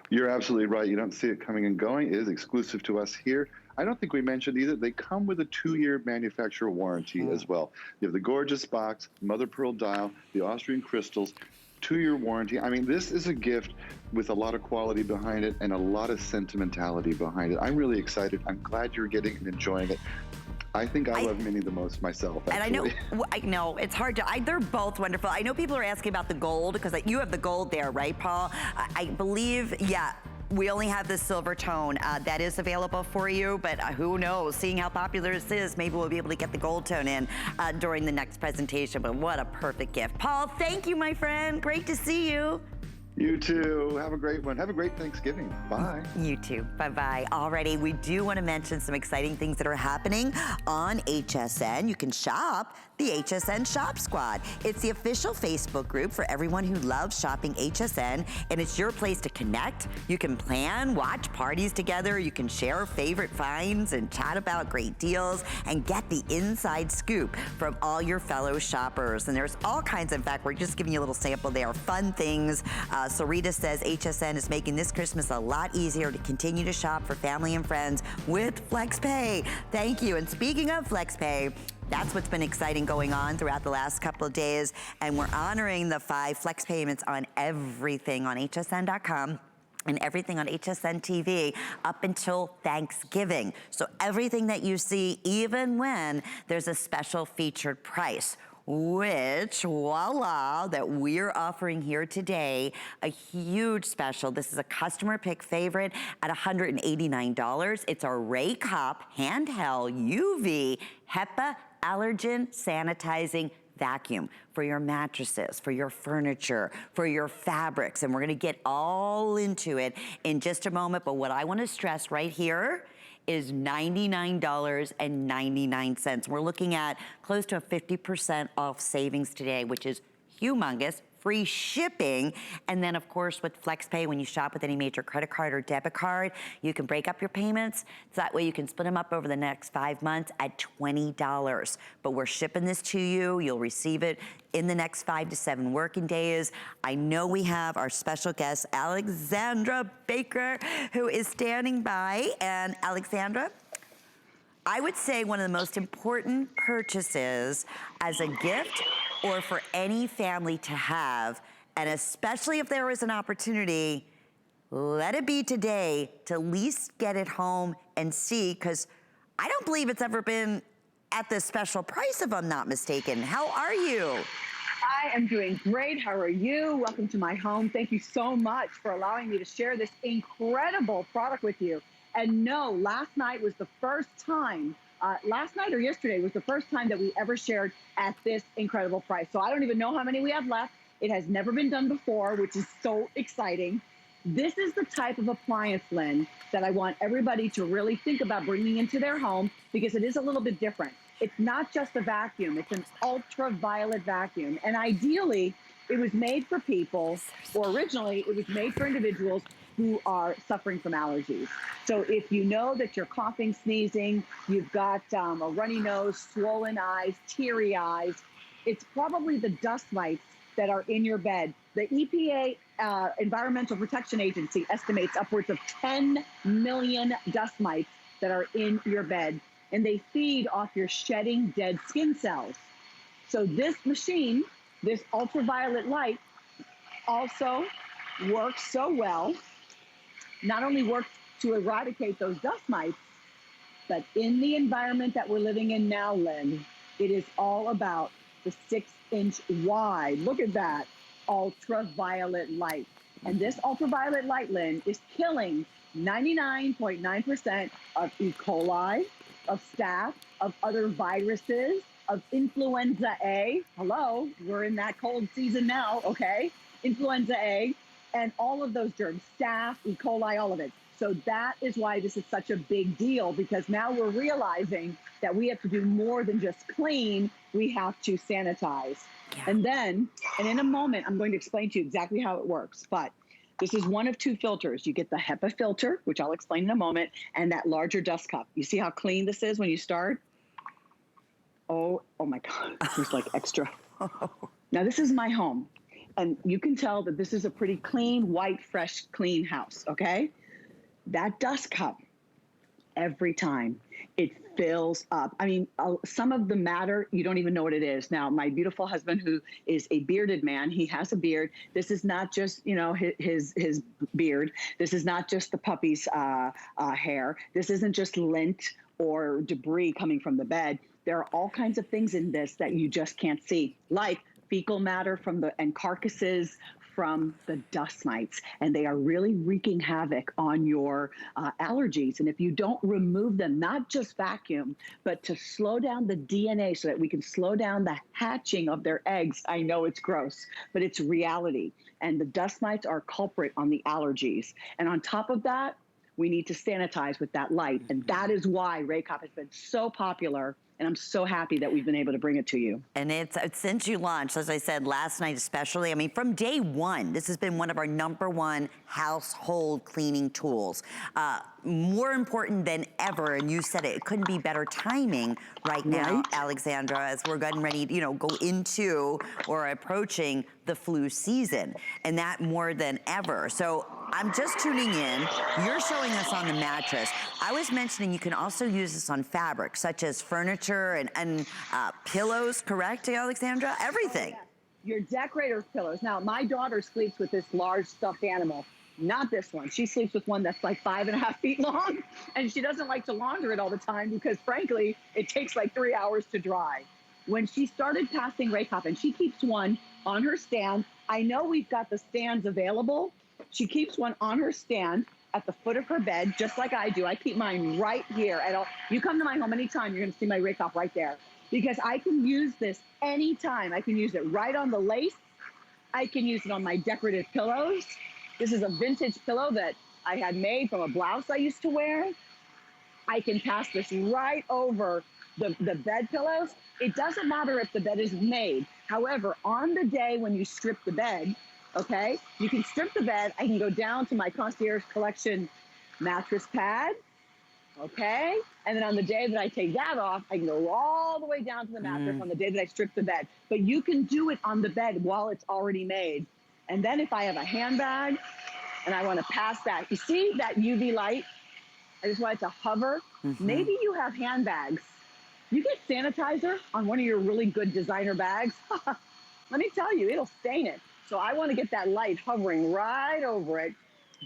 You're absolutely right. You don't see it coming and going. It is exclusive to us here. I don't think we mentioned either, they come with a 2-year manufacturer warranty as well. You have the gorgeous box, mother pearl dial, the Austrian crystals, 2-year warranty. I mean, this is a gift with a lot of quality behind it and a lot of sentimentality behind it. I'm really excited. I'm glad you're getting and enjoying it. I think I love Minnie the most myself, actually. And I know it's hard to, they're both wonderful. I know people are asking about the gold, because you have the gold there, right, Paul? I believe, yeah. We only have the silver tone that is available for you, but who knows? Seeing how popular this is, maybe we'll be able to get the gold tone in during the next presentation, but what a perfect gift. Paul, thank you, my friend. Great to see you. You too. Have a great one. Have a great Thanksgiving. Bye. You too. Bye-bye. Alrighty, we do want to mention some exciting things that are happening on HSN. You can shop the HSN Shop Squad. It's the official Facebook group for everyone who loves shopping HSN, and it's your place to connect. You can plan, watch parties together. You can share favorite finds and chat about great deals and get the inside scoop from all your fellow shoppers. And there's all kinds, in fact, we're just giving you a little sample there, fun things. Sarita says HSN is making this Christmas a lot easier to continue to shop for family and friends with FlexPay. Thank you. And speaking of FlexPay, that's what's been exciting going on throughout the last couple of days. And we're honoring the 5 flex payments on everything on hsn.com. and everything on HSN TV up until Thanksgiving. So everything that you see, even when there's a special featured price, which, voila, that we're offering here today, a huge special. This is a customer pick favorite at $189. It's our Raycop handheld UV HEPA allergen sanitizing vacuum for your mattresses, for your furniture, for your fabrics. And we're gonna get all into it in just a moment. But what I wanna stress right here is $99.99. We're looking at close to a 50% off savings today, which is humongous. Free shipping, and then of course with FlexPay, when you shop with any major credit card or debit card, you can break up your payments, so that way you can split them up over the next 5 months at $20. But we're shipping this to you. You'll receive it in the next 5 to 7 working days. I know we have our special guest, Alexandra Baker, who is standing by. And Alexandra, I would say one of the most important purchases as a gift or for any family to have And especially if there is an opportunity, let it be today to at least get it home and see, because I don't believe it's ever been at this special price, if I'm not mistaken. How are you? I am doing great. How are you? Welcome to my home. Thank you so much for allowing me to share this incredible product with you. And no, last night was the first time, last night or yesterday was the first time that we ever shared at this incredible price. So I don't even know how many we have left. It has never been done before, which is so exciting. This is the type of appliance, Lynn, that I want everybody to really think about bringing into their home, because it is a little bit different. It's not just a vacuum, it's an ultraviolet vacuum. And ideally, it was made for people, or originally it was made for individuals who are suffering from allergies. So if you know that you're coughing, sneezing, you've got a runny nose, swollen eyes, teary eyes, it's probably the dust mites that are in your bed. The EPA, Environmental Protection Agency, estimates upwards of 10 million dust mites that are in your bed, and they feed off your shedding dead skin cells. So this machine, this ultraviolet light, also works so well, not only works to eradicate those dust mites, but in the environment that we're living in now, Lynn, it is all about the 6-inch wide, look at that, ultraviolet light. And this ultraviolet light, Lynn, is killing 99.9% of E. coli, of staph, of other viruses, of influenza A. Hello, we're in that cold season now, okay? Influenza A, and all of those germs, staph, E. coli, all of it. So that is why this is such a big deal, because now we're realizing that we have to do more than just clean, we have to sanitize. Yeah. And in a moment, I'm going to explain to you exactly how it works, but this is one of two filters. You get the HEPA filter, which I'll explain in a moment, and that larger dust cup. You see how clean this is when you start? Oh my God, there's like extra. Now this is my home, and you can tell that this is a pretty clean, white, fresh, clean house, okay? That dust cup, every time, it fills up. I mean, some of the matter, you don't even know what it is. Now, my beautiful husband, who is a bearded man, he has a beard. This is not just, you know, his beard. This is not just the puppy's hair. This isn't just lint or debris coming from the bed. There are all kinds of things in this that you just can't see, like fecal matter and carcasses from the dust mites, and they are really wreaking havoc on your allergies. And if you don't remove them, not just vacuum, but to slow down the DNA so that we can slow down the hatching of their eggs. I know it's gross, but it's reality. And the dust mites are a culprit on the allergies. And on top of that, we need to sanitize with that light. And that is why Raycop has been so popular. And I'm so happy that we've been able to bring it to you. And it's since you launched, as I said, last night especially, I mean, from day one, this has been one of our #1 household cleaning tools. More important than ever, and you said it couldn't be better timing right now, Alexandra, as we're getting ready to, you know, go into or approaching the flu season, and that more than ever. So I'm just tuning in. You're showing us on the mattress. I was mentioning you can also use this on fabric, such as furniture and pillows, correct, Alexandra? Everything. Oh, yeah. Your decorator's pillows. Now, my daughter sleeps with this large stuffed animal. Not this one. She sleeps with one that's like 5.5 feet long, and she doesn't like to launder it all the time because, frankly, it takes like 3 hours to dry. When she started passing Raycop, and she keeps one on her stand, I know we've got the stands available. She keeps one on her stand at the foot of her bed, just like I do. I keep mine right here. You come to my home anytime, you're going to see my Raycop right there, because I can use this anytime. I can use it right on the lace. I can use it on my decorative pillows. This is a vintage pillow that I had made from a blouse I used to wear. I can pass this right over the bed pillows. It doesn't matter if the bed is made. However, on the day when you strip the bed, okay, you can strip the bed. I can go down to my Concierge Collection mattress pad, okay? And then on the day that I take that off, I can go all the way down to the mattress on the day that I strip the bed. But you can do it on the bed while it's already made. And then if I have a handbag and I want to pass that, you see that UV light? I just want it to hover. Maybe you have handbags. You get sanitizer on one of your really good designer bags. Let me tell you, it'll stain it. So I want to get that light hovering right over it.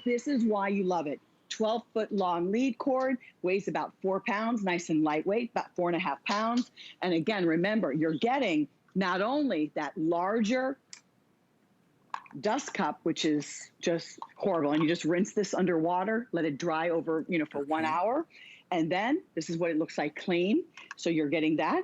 This is why you love it. 12-foot long lead cord, weighs about 4 pounds, nice and lightweight, about 4.5 pounds. And again, remember, you're getting not only that larger dust cup, which is just horrible, and you just rinse this underwater, let it dry over, for 1 hour. And then this is what it looks like clean. So you're getting that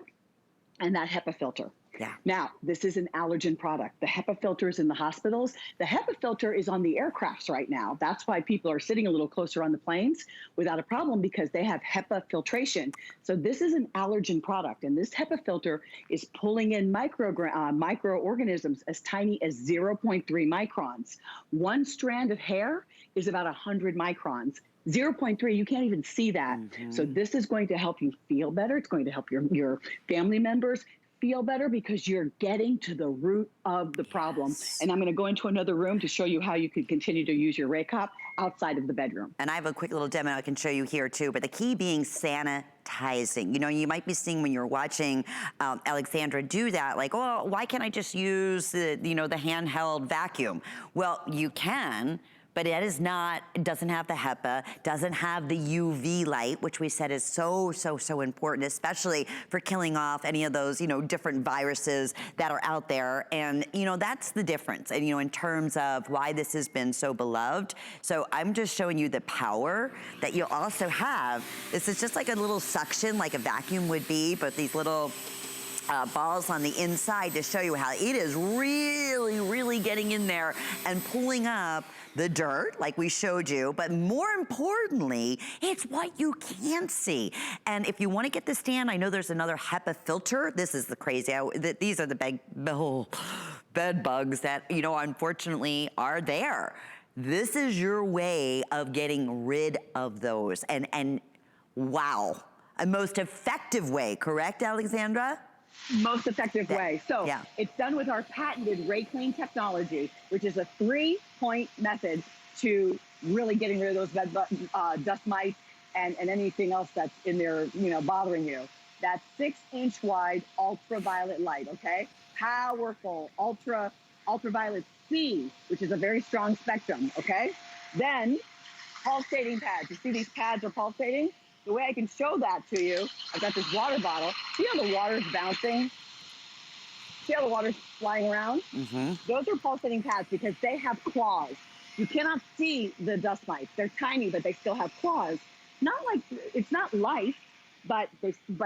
and that HEPA filter. Yeah. Now, this is an allergen product. The HEPA filter is in the hospitals. The HEPA filter is on the aircrafts right now. That's why people are sitting a little closer on the planes without a problem, because they have HEPA filtration. So this is an allergen product, and this HEPA filter is pulling in microorganisms as tiny as 0.3 microns. One strand of hair is about 100 microns. 0.3, you can't even see that. So this is going to help you feel better. It's going to help your family members feel better, because you're getting to the root of the problem. And I'm going to go into another room to show you how you can continue to use your Raycop outside of the bedroom. And I have a quick little demo I can show you here too, but the key being sanitizing. You might be seeing when you're watching Alexandra do that, like, oh, why can't I just use the handheld vacuum? Well, you can, but it doesn't have the HEPA, doesn't have the UV light, which we said is so important, especially for killing off any of those, different viruses that are out there. And, that's the difference. And, in terms of why this has been so beloved. So I'm just showing you the power that you also have. This is just like a little suction, like a vacuum would be, but these little balls on the inside to show you how it is really getting in there and pulling up the dirt like we showed you, but more importantly, it's what you can't see. And if you want to get the stand, I know there's another HEPA filter. This is the crazy, these are the bed bugs that, unfortunately are there. This is your way of getting rid of those. And wow, a most effective way, correct, Alexandra? Most effective way. So it's done with our patented RayClean technology, which is a 3-point method to really getting rid of those dust mites and anything else that's in there, bothering you. That's 6-inch wide ultraviolet light, okay? Powerful ultraviolet C, which is a very strong spectrum, okay? Then pulsating pads. You see these pads are pulsating? The way I can show that to you, I've got this water bottle. See how the water's bouncing? See how the water's flying around? Those are pulsating pads because they have claws. You cannot see the dust mites. They're tiny, but they still have claws. It's not lice, but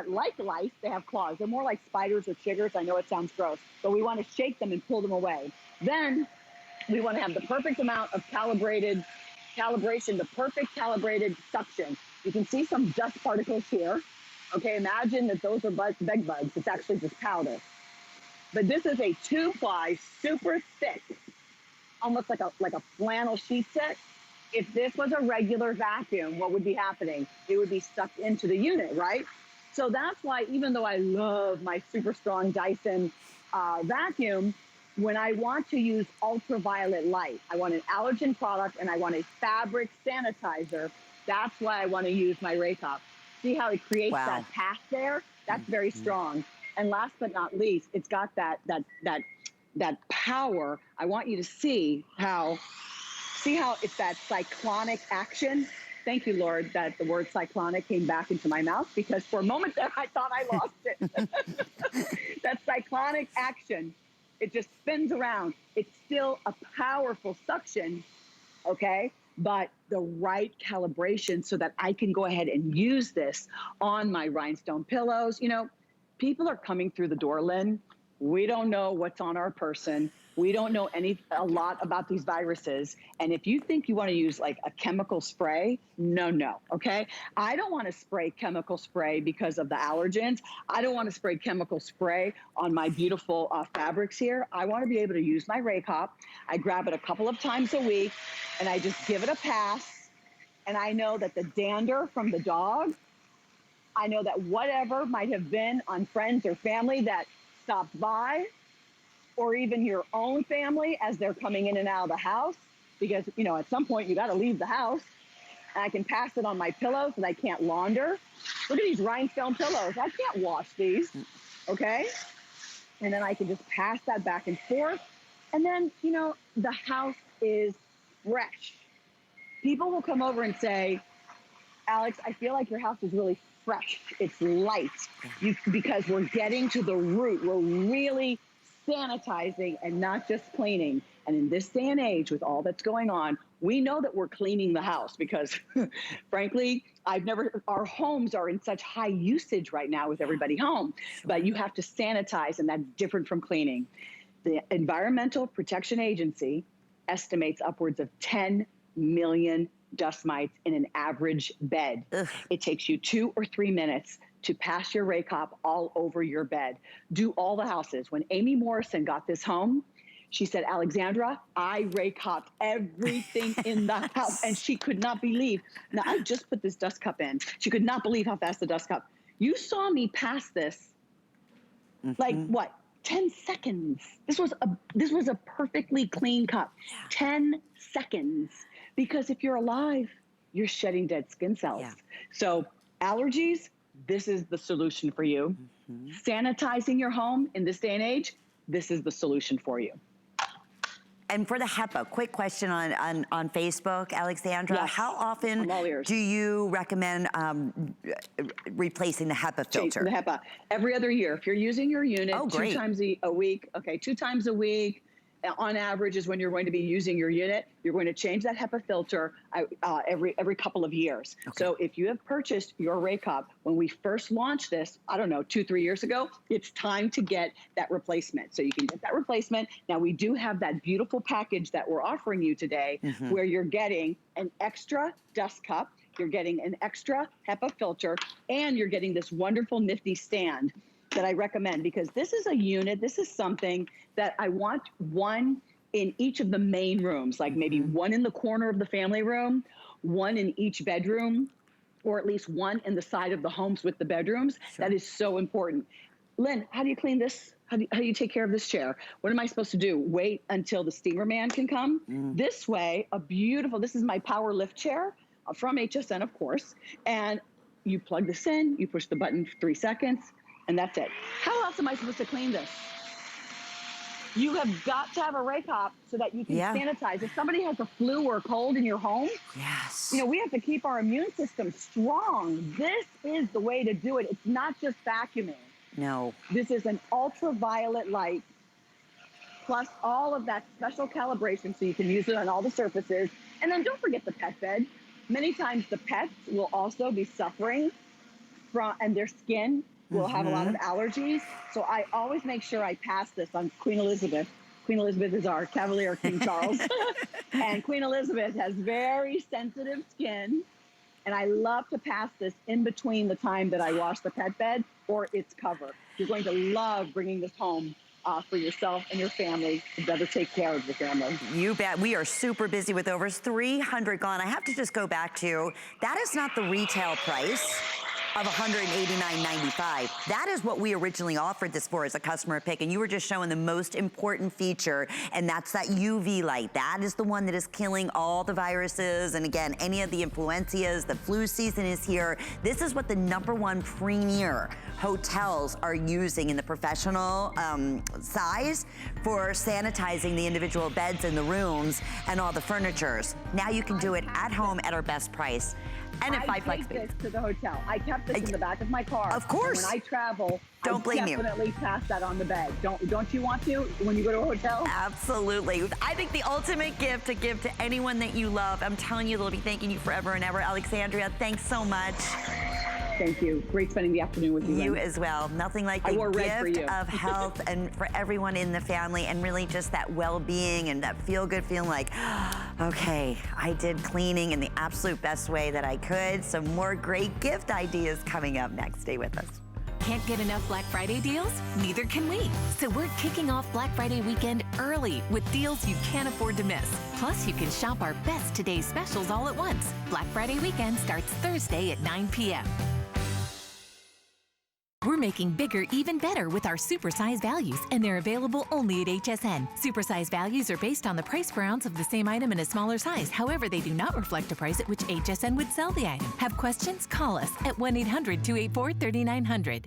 like lice, they have claws. They're more like spiders or chiggers. I know it sounds gross, but we want to shake them and pull them away. Then we want to have the perfect amount of calibration, the perfect calibrated suction. You can see some dust particles here. Okay, imagine that those are bed bugs. It's actually just powder. But this is a 2-ply, super thick, almost like a flannel sheet set. If this was a regular vacuum, what would be happening? It would be sucked into the unit, right? So that's why, even though I love my super strong Dyson vacuum, when I want to use ultraviolet light, I want an allergen product and I want a fabric sanitizer. That's why I want to use my Raycop. See how it creates that path there? That's very strong. And last but not least, it's got that power. I want you to see how it's that cyclonic action. Thank you, Lord, that the word cyclonic came back into my mouth, because for a moment there I thought I lost it. That cyclonic action, it just spins around. It's still a powerful suction, okay? But the right calibration so that I can go ahead and use this on my rhinestone pillows. People are coming through the door, Lynn. We don't know what's on our person. We don't know a lot about these viruses. And if you think you want to use like a chemical spray, no, okay? I don't want to spray chemical spray because of the allergens. I don't want to spray chemical spray on my beautiful fabrics here. I want to be able to use my Raycop. I grab it a couple of times a week and I just give it a pass. And I know that the dander from the dog, I know that whatever might have been on friends or family that stopped by, or even your own family as they're coming in and out of the house, because, at some point you got to leave the house. And I can pass it on my pillows that I can't launder. Look at these rhinestone pillows. I can't wash these, okay? And then I can just pass that back and forth. And then, you know, the house is fresh. People will come over and say, Alex, I feel like your house is really fresh. It's light. Because we're getting to the root. We're really sanitizing and not just cleaning. And in this day and age, with all that's going on, we know that we're cleaning the house because, frankly, our homes are in such high usage right now with everybody home. But you have to sanitize, and that's different from cleaning. The Environmental Protection Agency estimates upwards of 10 million dust mites in an average bed. Ugh. It takes you 2 or 3 minutes to pass your Raycop all over your bed. Do all the houses. When Amy Morrison got this home, she said, Alexandra, I Raycopped everything in the house. And she could not believe. Now, I just put this dust cup in. She could not believe how fast the dust cup. You saw me pass this, like what, 10 seconds. This was a perfectly clean cup. 10 seconds. Because if you're alive, you're shedding dead skin cells. Yeah. So allergies, this is the solution for you. Sanitizing your home in this day and age, this is the solution for you. And for the HEPA, quick question on Facebook, Alexandra. Yes. How often do you recommend replacing the HEPA filter? The HEPA. Every other year. If you're using your unit 2 times a week, 2 times a week, on average is when you're going to be using your unit. You're going to change that HEPA filter every couple of years. Okay. So if you have purchased your Raycop, when we first launched this, I don't know, 2-3 years ago, it's time to get that replacement. So you can get that replacement. Now we do have that beautiful package that we're offering you today where you're getting an extra dust cup, you're getting an extra HEPA filter, and you're getting this wonderful nifty stand that I recommend, because this is a unit, this is something that I want one in each of the main rooms, like maybe one in the corner of the family room, one in each bedroom, or at least one in the side of the homes with the bedrooms. Sure. That is so important. Lynn, how do you clean this? How do you take care of this chair? What am I supposed to do? Wait until the steamer man can come? This way, this is my power lift chair from HSN, of course. And you plug this in, you push the button for 3 seconds, and that's it. How else am I supposed to clean this? You have got to have a Raycop so that you can sanitize. If somebody has a flu or a cold in your home, you know, we have to keep our immune system strong. This is the way to do it. It's not just vacuuming. No. This is an ultraviolet light plus all of that special calibration so you can use it on all the surfaces. And then don't forget the pet bed. Many times the pets will also be suffering from, and their skin will have a lot of allergies. So I always make sure I pass this on Queen Elizabeth. Queen Elizabeth is our Cavalier King Charles. And Queen Elizabeth has very sensitive skin. And I love to pass this in between the time that I wash the pet bed or its cover. You're going to love bringing this home for yourself and your family to better take care of the family. You bet. We are super busy with over 300 gone. I have to just go back to, that is not the retail price of $189.95. That is what we originally offered this for as a customer pick, and you were just showing the most important feature, and that's that UV light. That is the one that is killing all the viruses, and again, any of the influenzas, the flu season is here. This is what the #1 premier hotels are using in the professional size for sanitizing the individual beds in the rooms and all the furnitures. Now you can do it at home at our best price. And at I take this to the hotel. I kept this in the back of my car. Of course. And when I travel, don't blame you. Definitely pass that on the bed. Don't you want to when you go to a hotel? Absolutely. I think the ultimate gift to give to anyone that you love. I'm telling you, they'll be thanking you forever and ever. Alexandria, thanks so much. Thank you. Great spending the afternoon with you. You as well. Nothing like the gift of health and for everyone in the family, and really just that well-being and that feel-good feeling like, okay, I did cleaning in the absolute best way that I could. Some more great gift ideas coming up next. Stay with us. Can't get enough Black Friday deals? Neither can we. So we're kicking off Black Friday weekend early with deals you can't afford to miss. Plus, you can shop our best today's specials all at once. Black Friday weekend starts Thursday at 9 p.m. We're making bigger even better with our supersize values, and they're available only at HSN. Supersize values are based on the price per ounce of the same item in a smaller size. However, they do not reflect a price at which HSN would sell the item. Have questions? Call us at 1-800-284-3900.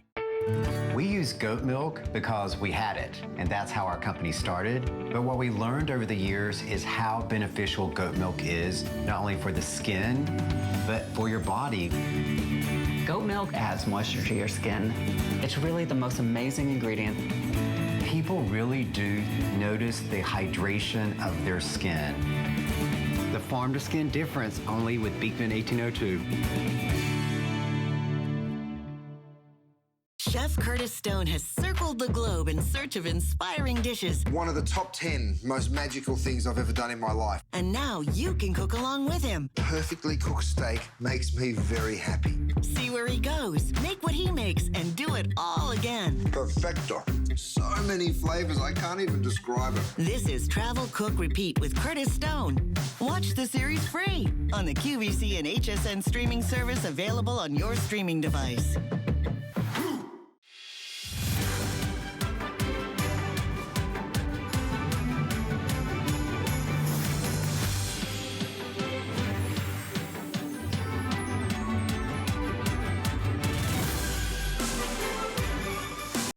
We use goat milk because we had it, and that's how our company started. But what we learned over the years is how beneficial goat milk is, not only for the skin, but for your body. Goat milk adds moisture to your skin. It's really the most amazing ingredient. People really do notice the hydration of their skin. The farm-to-skin difference only with Beekman 1802. Chef Curtis Stone has circled the globe in search of inspiring dishes. One of the top 10 most magical things I've ever done in my life. And now you can cook along with him. Perfectly cooked steak makes me very happy. See where he goes, make what he makes, and do it all again. Perfecto. So many flavors, I can't even describe it. This is Travel, Cook, Repeat with Curtis Stone. Watch the series free on the QVC and HSN streaming service available on your streaming device.